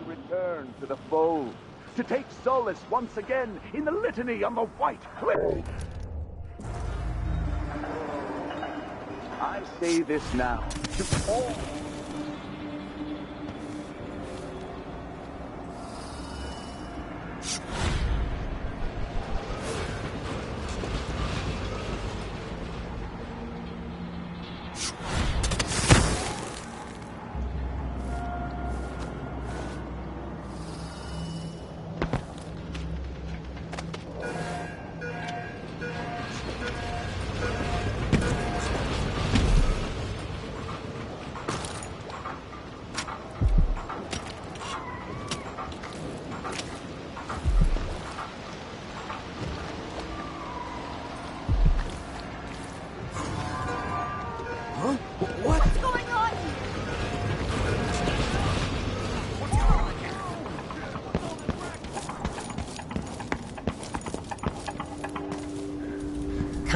Return to the fold, to take solace once again in the litany on the White Cliff. I say this now to all.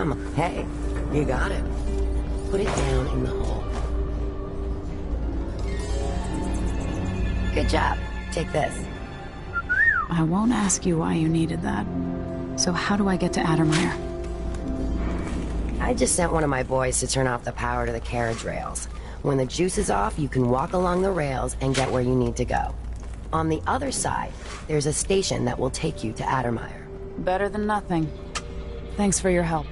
Come on. Hey, you got it. Put it down in the hole. Good job. Take this. I won't ask you why you needed that. So how do I get to Addermire? I just sent one of my boys to turn off the power to the carriage rails. When the juice is off, you can walk along the rails and get where you need to go. On the other side, there's a station that will take you to Addermire. Better than nothing. Thanks for your help.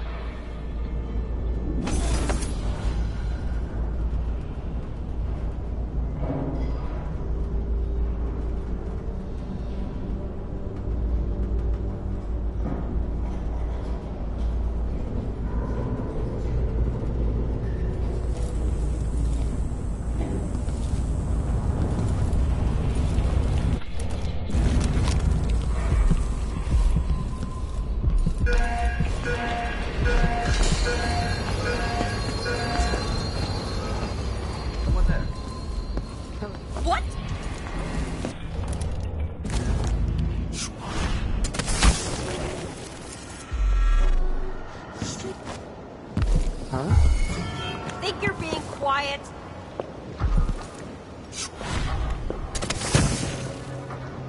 What? Huh? Think you're being quiet?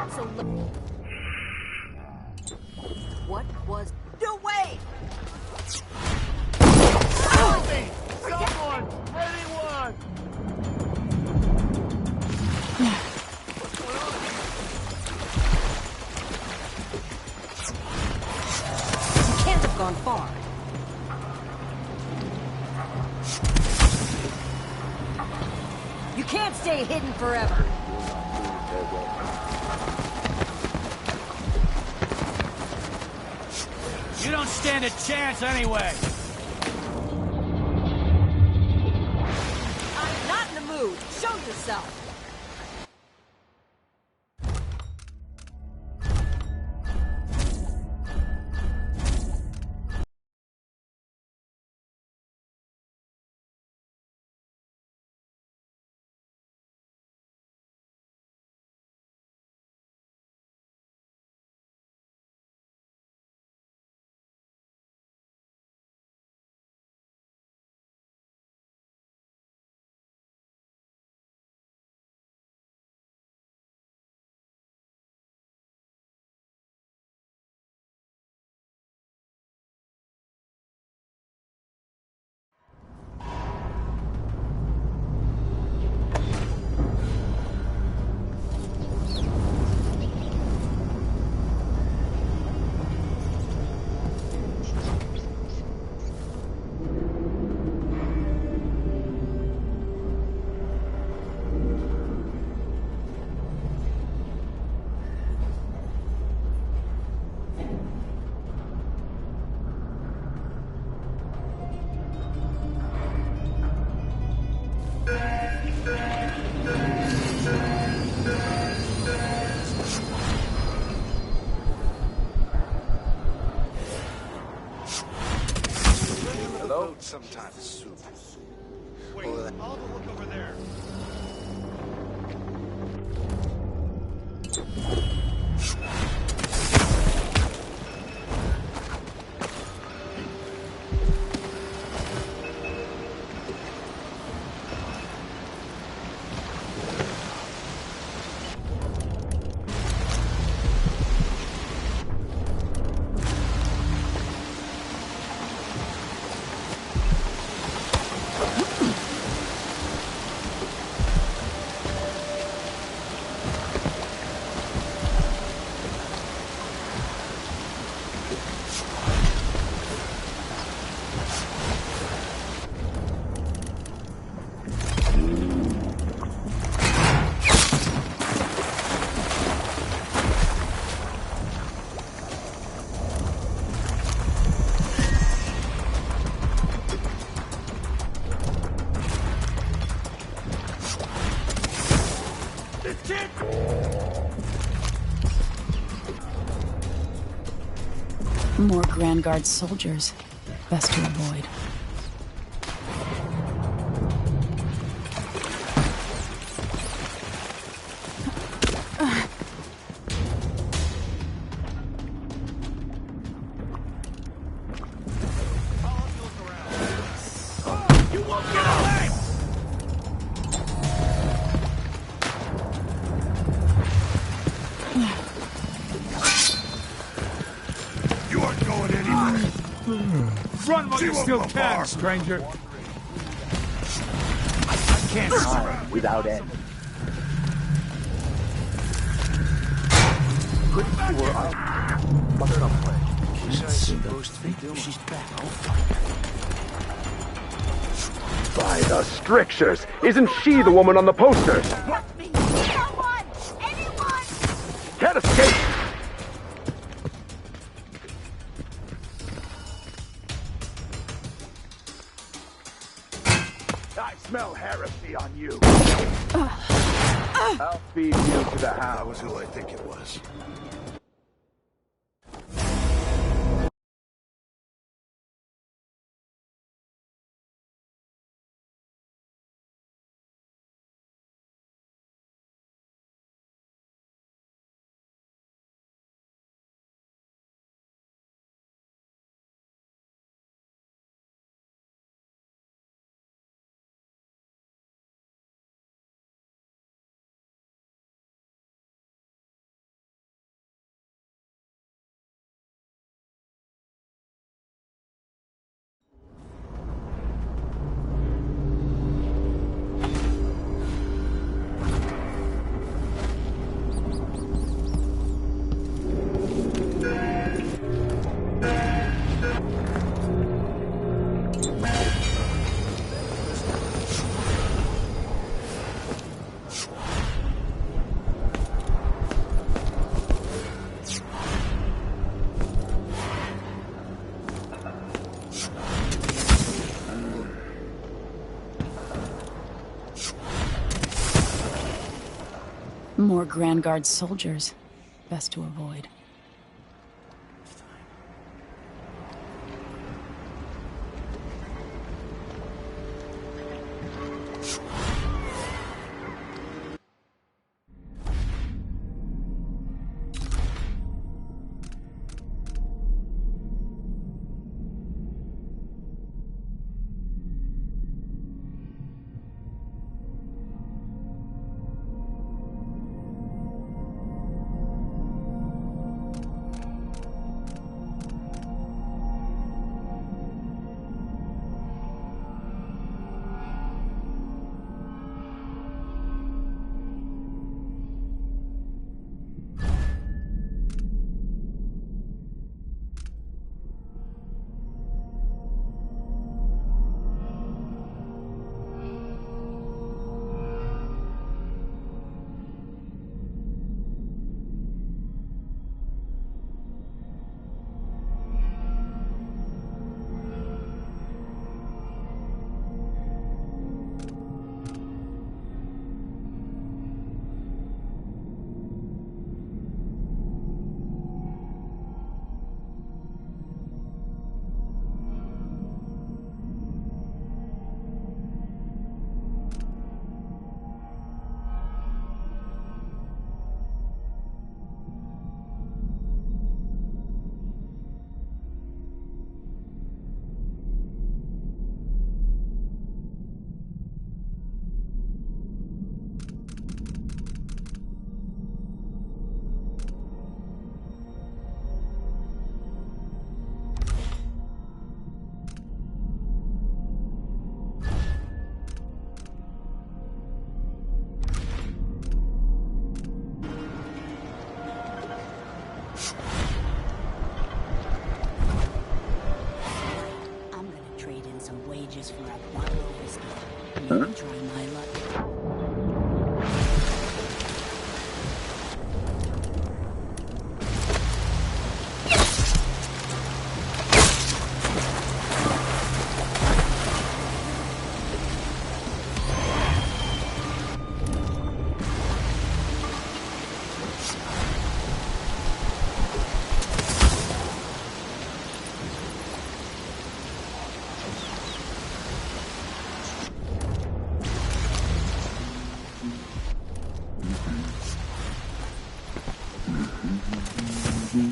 So what was... No way! Help me! Someone! Anyone! You can't have gone far. You can't stay hidden forever. You don't stand a chance anyway. I'm not in the mood. Show yourself. Hello? Sometimes soup. Wait, I'll go look over there. More Grand Guard soldiers. Best to avoid. Run while you still can, stranger. I can't Time without end. Pretty sure I'm somewhere. She's back. By the strictures! Isn't she the woman on the posters? Someone! Anyone! Can't escape! I smell heresy on you. I'll feed you to the house. That was who I think it was. More Grand Guard soldiers. Best to avoid.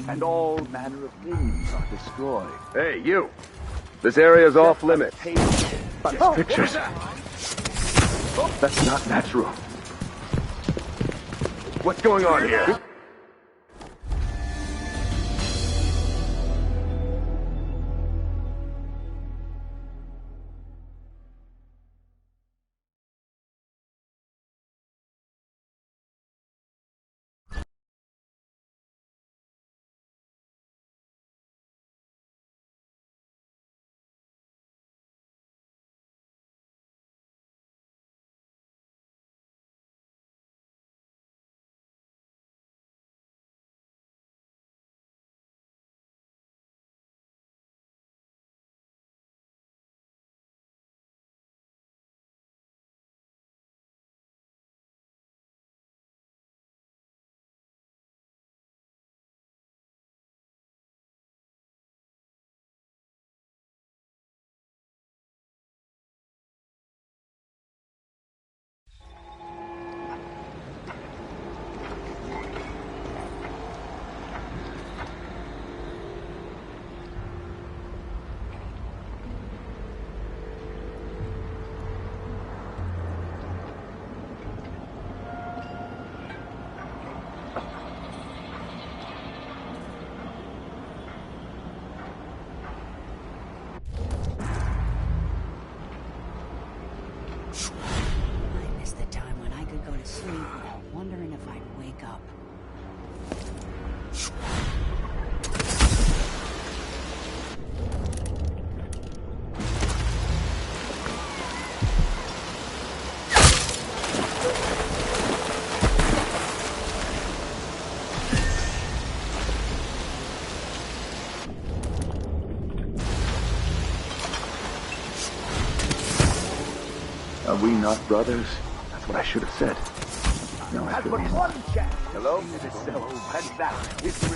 And all manner of things are destroyed. Hey, you! This area's off limits. But pictures. That's not natural. What's going on here? we not brothers? That's what I should have said. No, I feel one chance. Hello? And that is the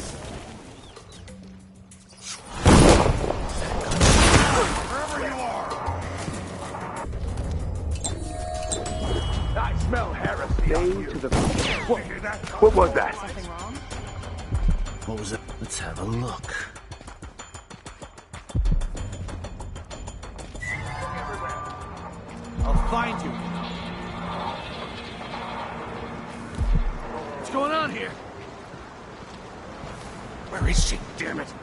wherever you are. I smell heresy. Stay to the. What was that? Something wrong? What was it? Let's have a look. I'll find you. What's going on here? Where is she, damn it?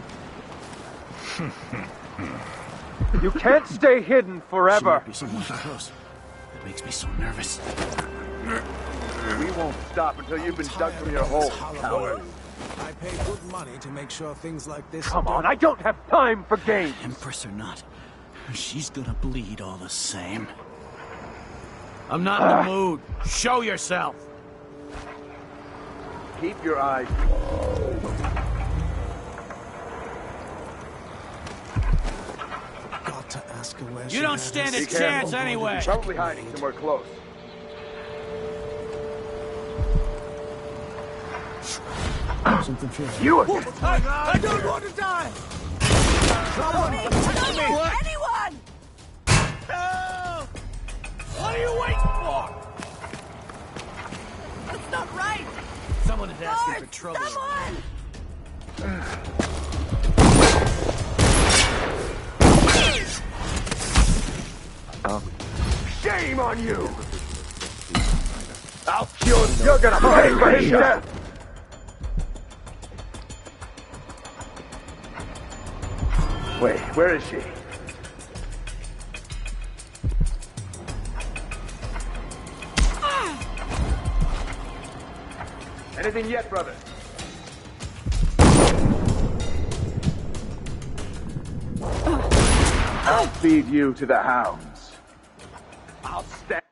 You can't stay hidden forever. She might be someone close. It makes me so nervous. We won't stop until you've been dug from your hole, coward. I pay good money to make sure things like this. Come on, I don't have time for games. Empress or not, she's gonna bleed all the same. I'm not in the mood. Show yourself. Keep your eyes. Got to ask her where You don't stand a Be chance careful. anyway. Probably hiding somewhere close. something for You again. I don't want to die. Someone protect me! Anyone! Help! What are you waiting for? That's not right! Someone is asking for Guard, trouble. someone! Shame on you! I'll kill him. You're gonna pay for his death! Wait, where is she? Anything yet, brother? I'll feed you to the hounds. I'll stand.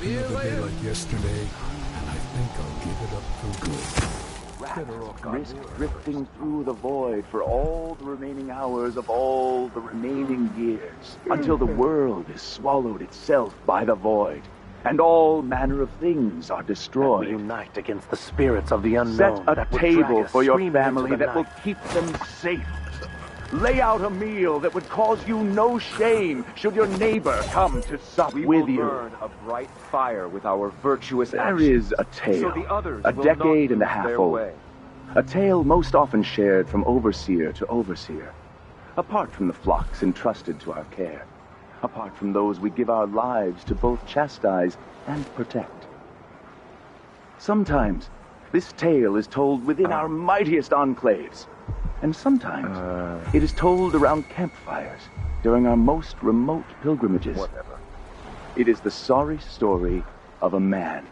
Another day like yesterday, and I think I'll give it up for good. Risk drifting through the void for all the remaining hours of all the remaining years, until the world is swallowed itself by the void, and all manner of things are destroyed. And we unite against the spirits of the unknown. Set a that would drag table us for your screaming into family the that will night. keep them safe. Lay out a meal that would cause you no shame should your neighbor come to sup with you. Burn a bright fire with our virtuous There actions, is a tale, so the others a will decade not and a lose half their old. way. A tale most often shared from overseer to overseer, apart from the flocks entrusted to our care, apart from those we give our lives to both chastise and protect. Sometimes this tale is told within our mightiest enclaves, and sometimes it is told around campfires during our most remote pilgrimages. Whatever. It is the sorry story of a man,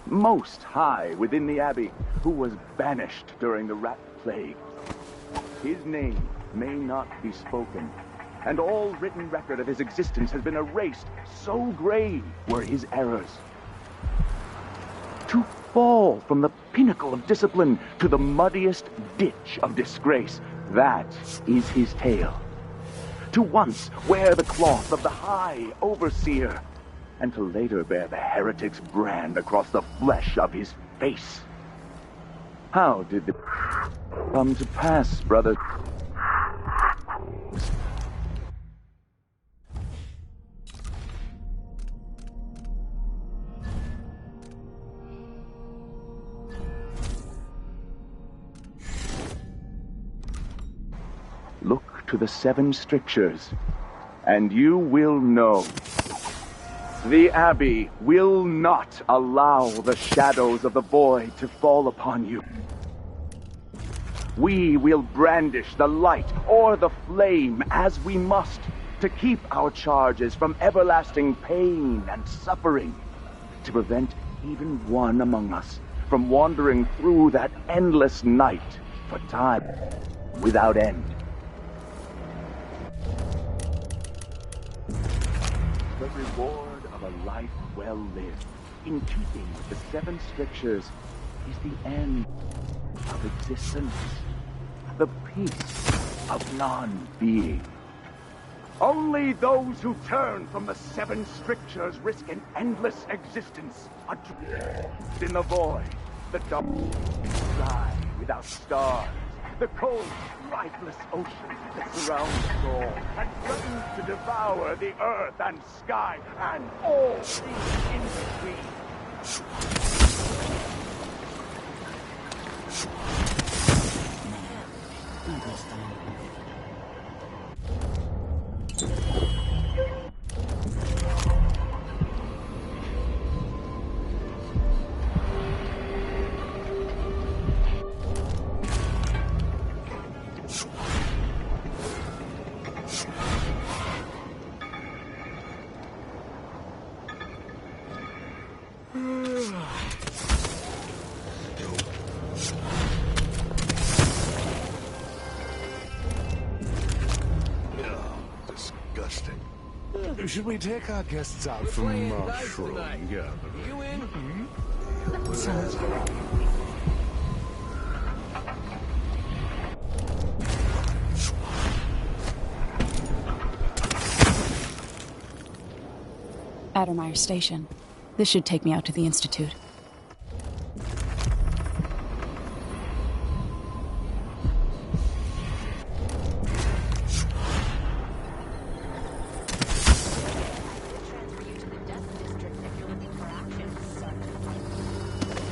most high within the abbey, who was banished during the rat plague. His name may not be spoken, and all written record of his existence has been erased, so grave were his errors. To fall from the pinnacle of discipline to the muddiest ditch of disgrace, that is his tale. to once wear the cloth of the High Overseer, and to later bear the heretic's brand across the flesh of his face. How did it come to pass, brother? Look to the 7 strictures, and you will know. The Abbey will not allow the shadows of the void to fall upon you. We will brandish the light or the flame as we must to keep our charges from everlasting pain and suffering, to prevent even one among us from wandering through that endless night for time without end. The reward of a life well lived, in keeping with the 7 strictures, is the end of existence, the peace of non-being. Only those who turn from the 7 strictures risk an endless existence, adrift in the void, the dark sky without stars, the cold, lifeless ocean that surrounds us all, and threatens to devour the earth and sky, and all things in between. Should we take our guests out for mushroom gathering? You in? Sounds good. Addermeyer Station. This should take me out to the Institute.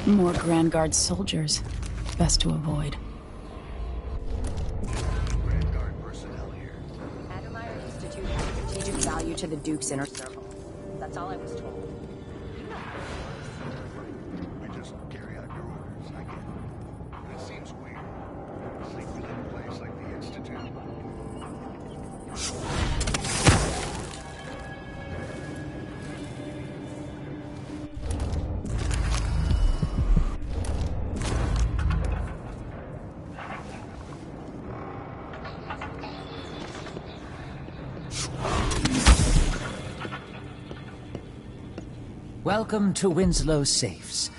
More Grand Guard soldiers. Best to avoid. Grand Guard personnel here. Addermeyer Institute has strategic value to the Duke's inner circle. That's all I was told. We just carry out your orders, I get it. But it seems weird. Sleep within a place like the Institute. Welcome to Winslow's Safes.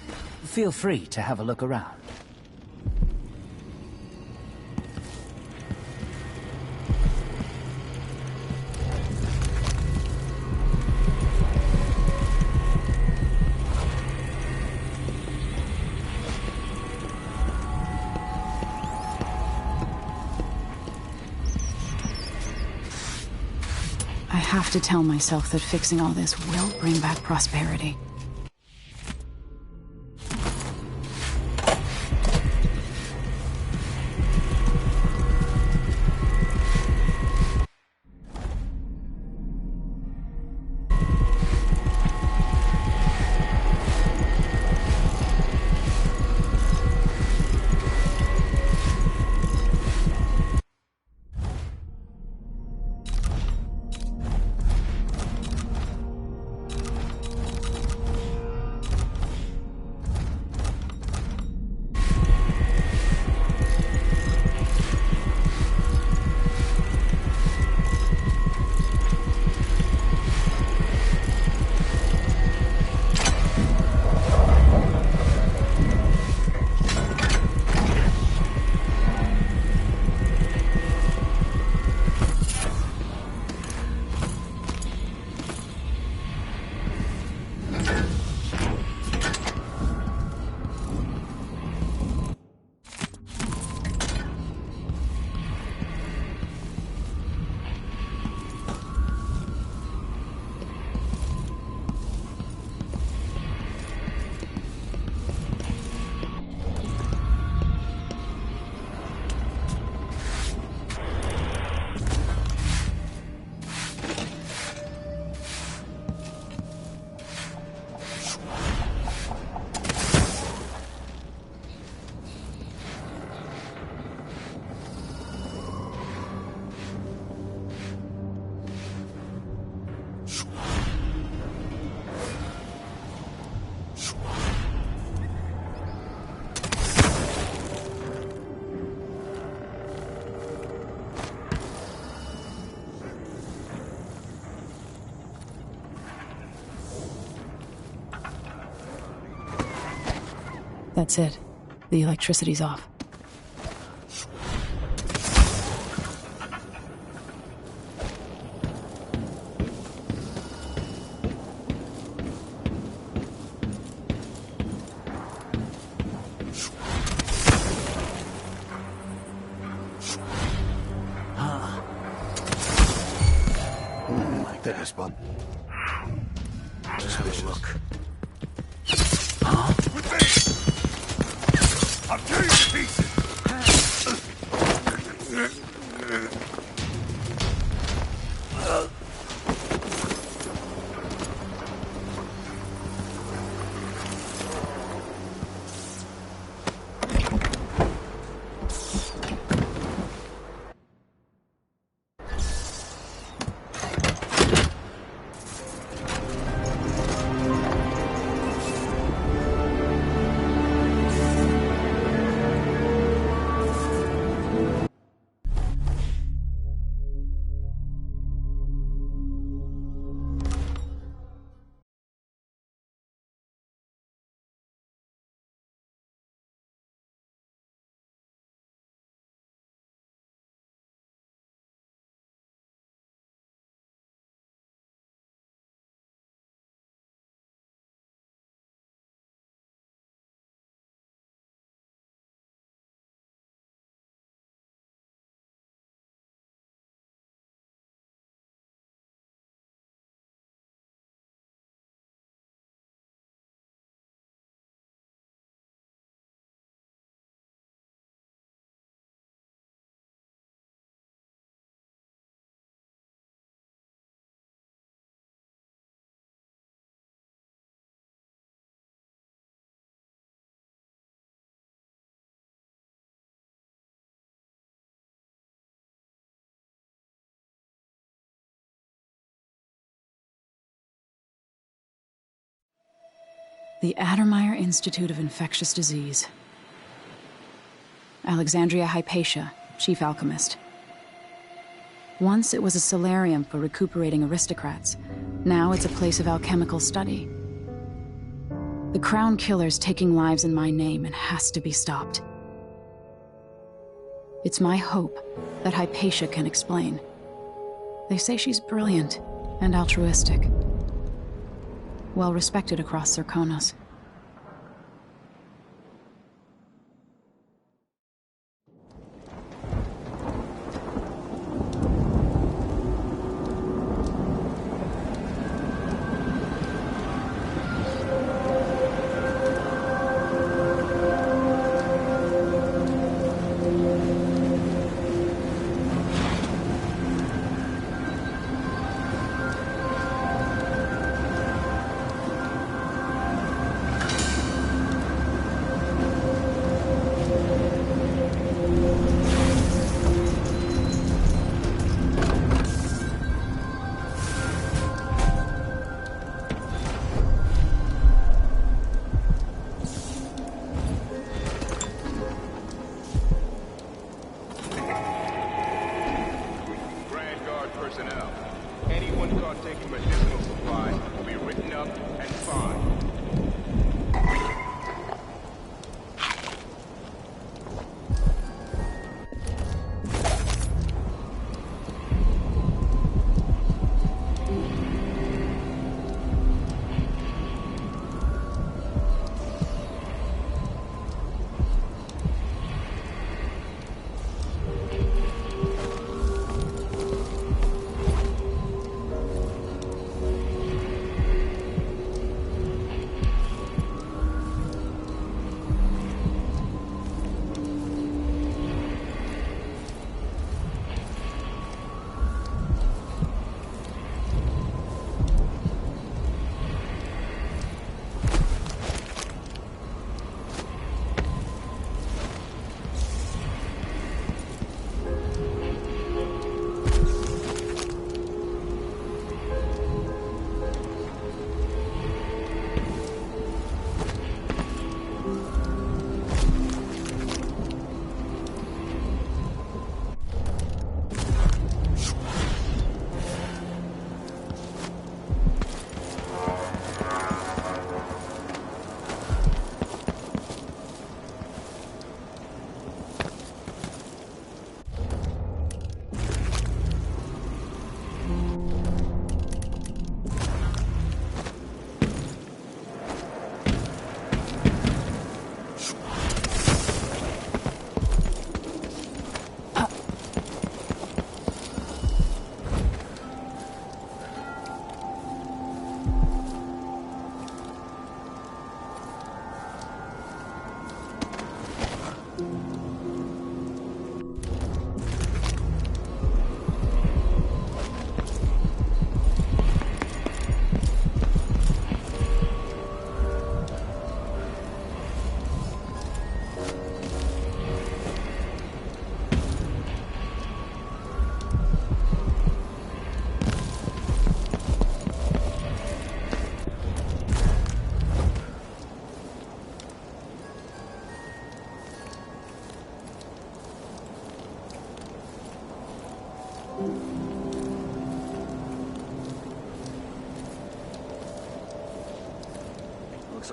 Feel free to have a look around. I have to tell myself that fixing all this will bring back prosperity. That's it. The electricity's off. Like this, bud. Just have a look. I'll tear you to pieces! The Addermeyer Institute of Infectious Disease. Alexandria Hypatia, chief alchemist. Once it was a solarium for recuperating aristocrats. Now it's a place of alchemical study. The Crown Killer's taking lives in my name and has to be stopped. It's my hope that Hypatia can explain. They say she's brilliant and altruistic. Well respected across Serkonos.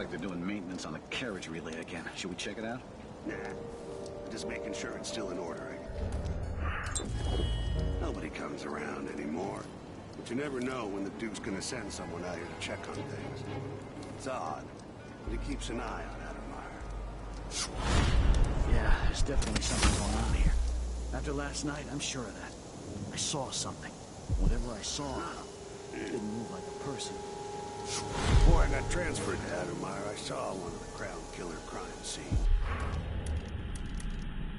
like they're doing maintenance on the carriage relay again. Should we check it out? Nah. Just making sure it's still in order. Nobody comes around anymore. But you never know when the Duke's gonna send someone out here to check on things. It's odd, but he keeps an eye on Adamar. Yeah, there's definitely something going on here. After last night, I'm sure of that. I saw something. Whatever I saw, didn't move like a person. Before I got transferred to Adamar, I saw one of the Crown Killer crime scene.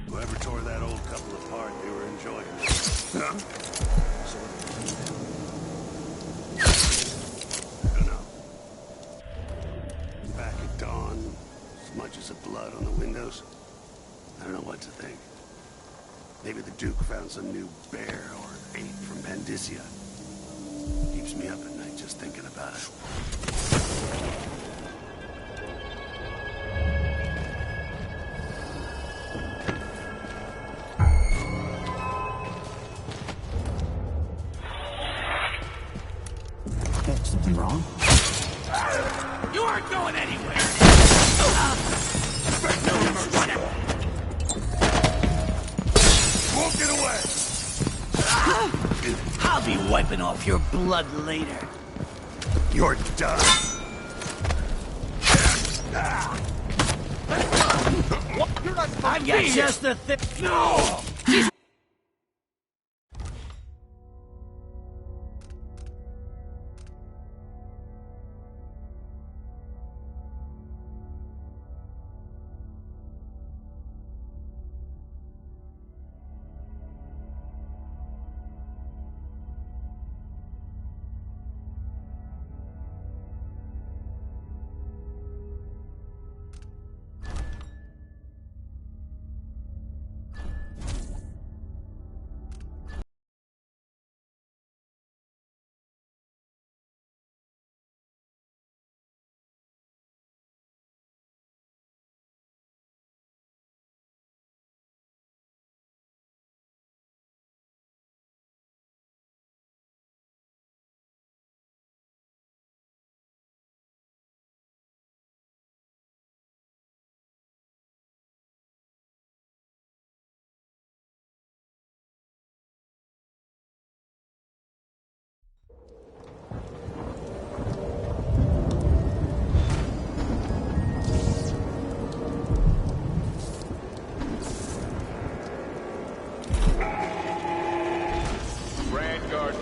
Whoever tore that old couple apart, they were enjoying it. Huh? So I don't know. Back at dawn, smudges of blood on the windows. I don't know what to think. Maybe the Duke found some new bear or ape from Pandysia. Keeps me up at night just thinking about it. Something wrong? You aren't going anywhere! Won't get away! I'll be wiping off your blood later. You're done. You're not supposed to be here. Just the thing. No!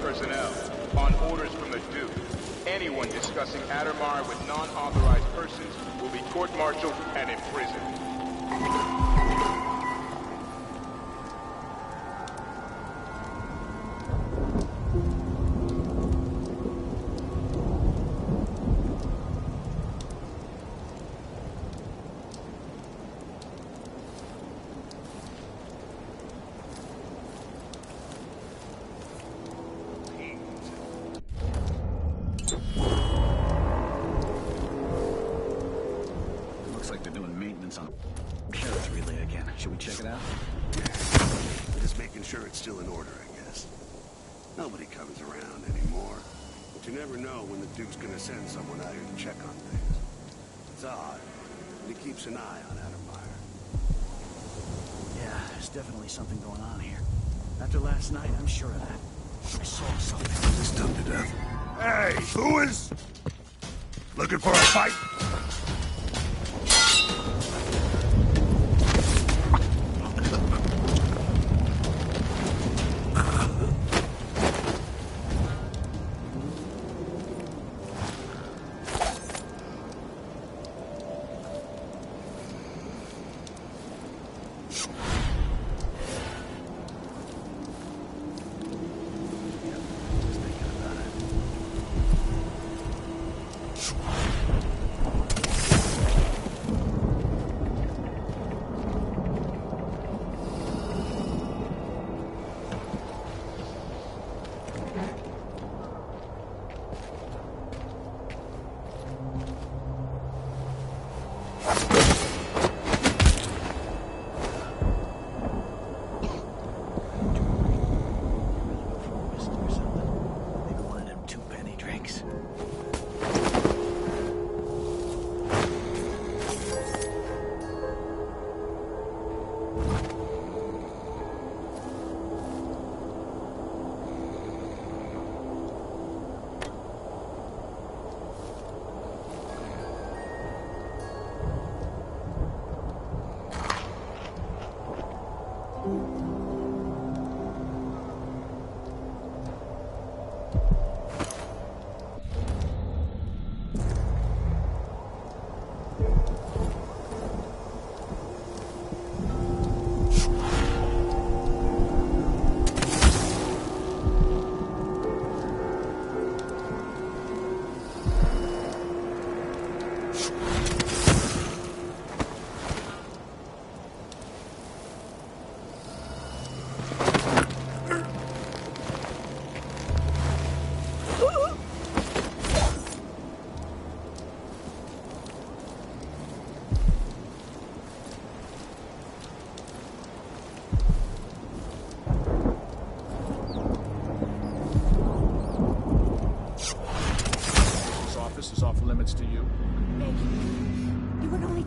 Personnel, on orders from the Duke, anyone discussing Adamar with non-authorized persons will be court-martialed and imprisoned. On carriage relay again. Should we check it out? Just making sure it's still in order, I guess. Nobody comes around anymore. But you never know when the Duke's gonna send someone out here to check on things. It's odd, but he keeps an eye on Adamar. Yeah, there's definitely something going on here. After last night, I'm sure of that. I saw something. Just done to death. Hey, who is... looking for a fight?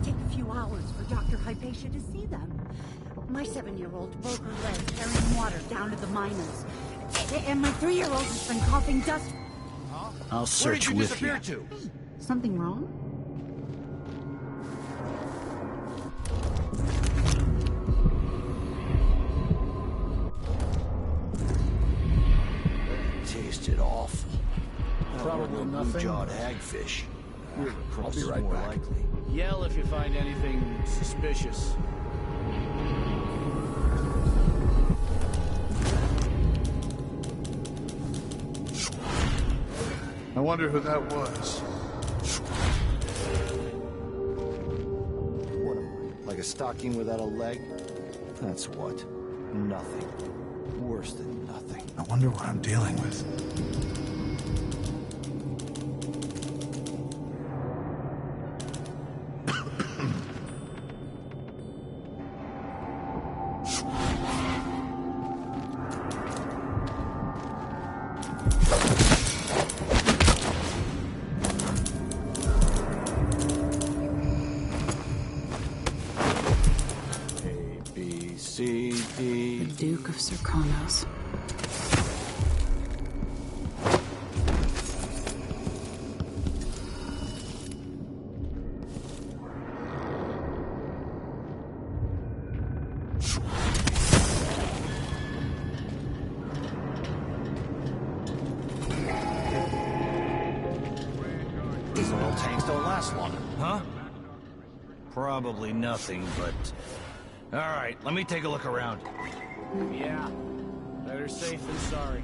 take a few hours for Dr. Hypatia to see them. My 7-year-old broke her leg carrying water down to the miners. And my 3-year-old has been coughing dust. I'll search with you. Something wrong? Tasted awful. Probably nothing. Blue-jawed hagfish. I'll be right more back. likely. Yell if you find anything suspicious. I wonder who that was. What am I, like a stocking without a leg? That's what. Nothing. Worse than nothing. I wonder what I'm dealing with. The Duke of Serkonos. These oil tanks don't last long, huh? Probably nothing, but... Alright, let me take a look around. Yeah. Better safe than sorry.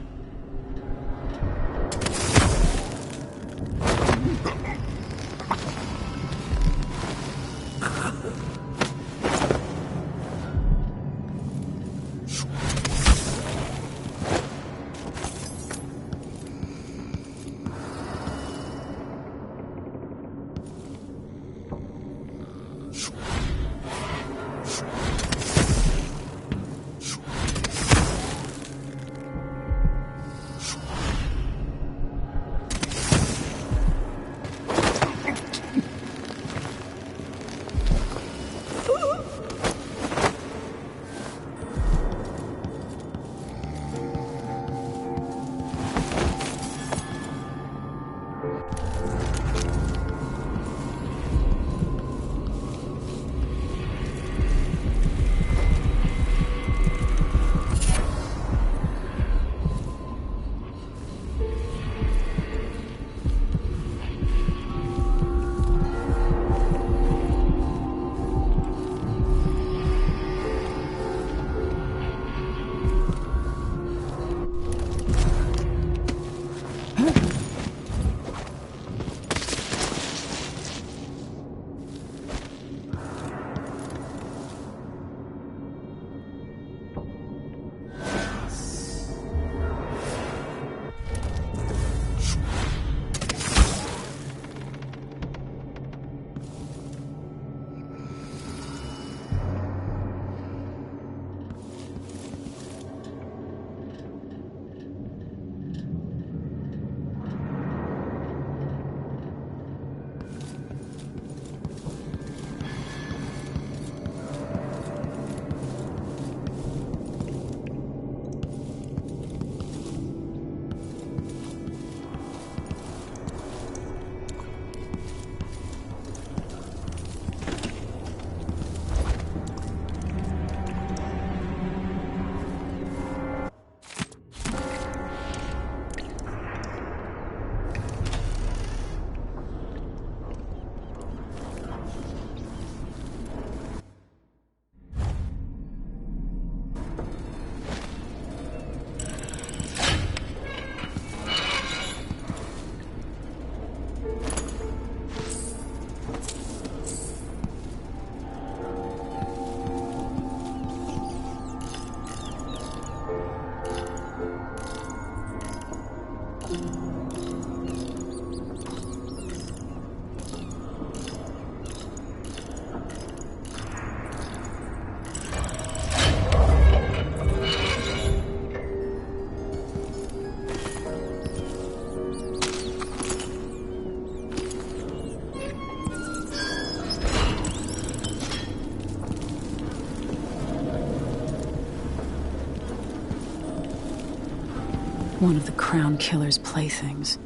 One of the Crown Killer's playthings.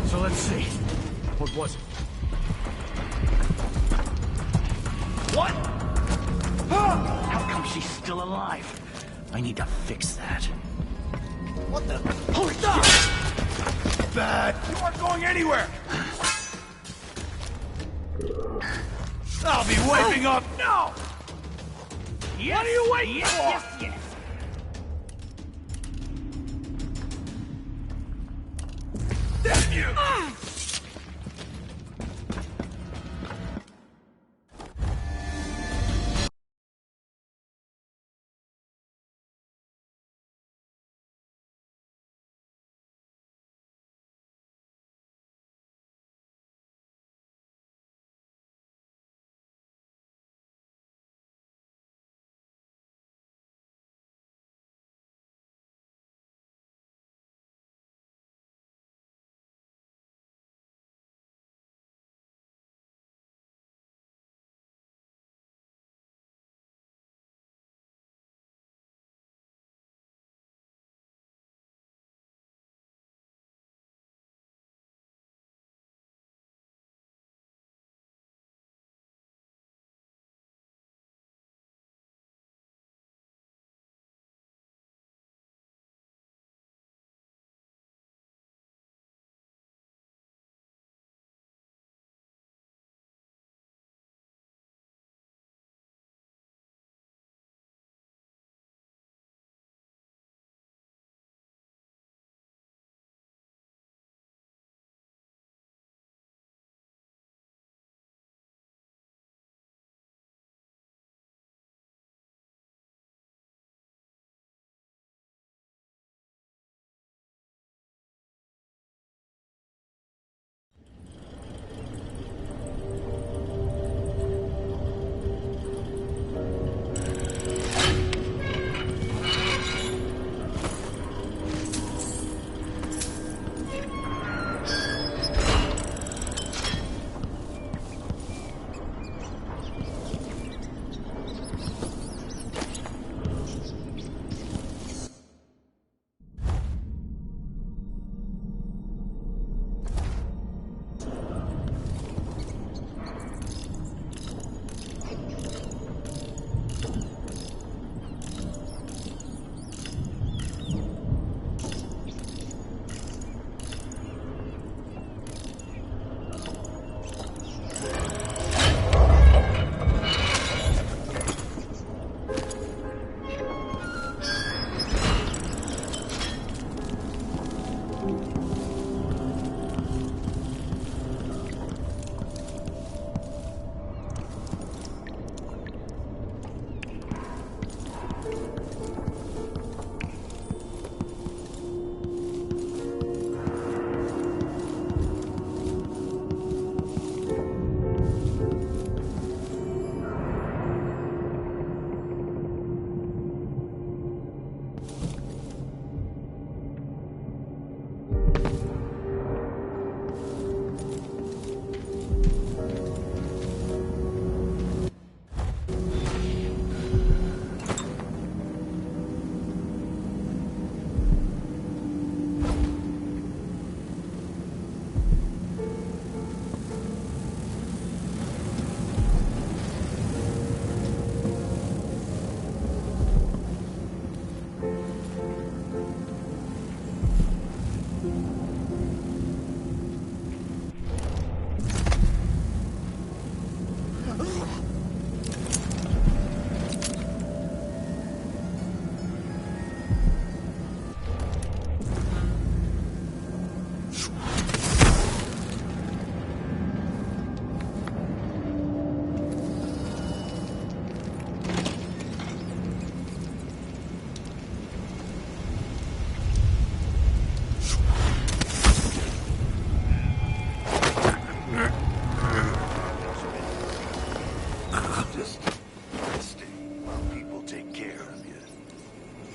So let's see. What was it? What? How come she's still alive? I need to fix that. What the? Hold up! Bad! You aren't going anywhere! I'll be wiping up! No! Yes, what are you waiting for? Yes, yes. Damn you!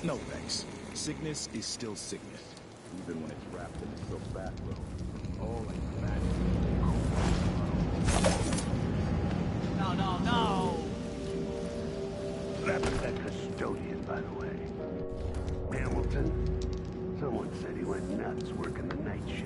No thanks. Sickness is still sickness. Even when it's wrapped in a silk bathrobe. Oh, like that. No! That was that custodian, by the way. Hamilton? Someone said he went nuts working the night shift.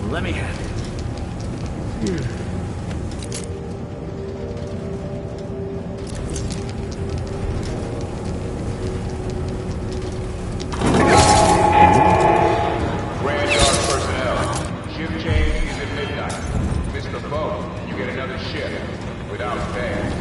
Let me have it. Grand Yard personnel, shift change is at midnight. Miss the boat, you get another shift without pay.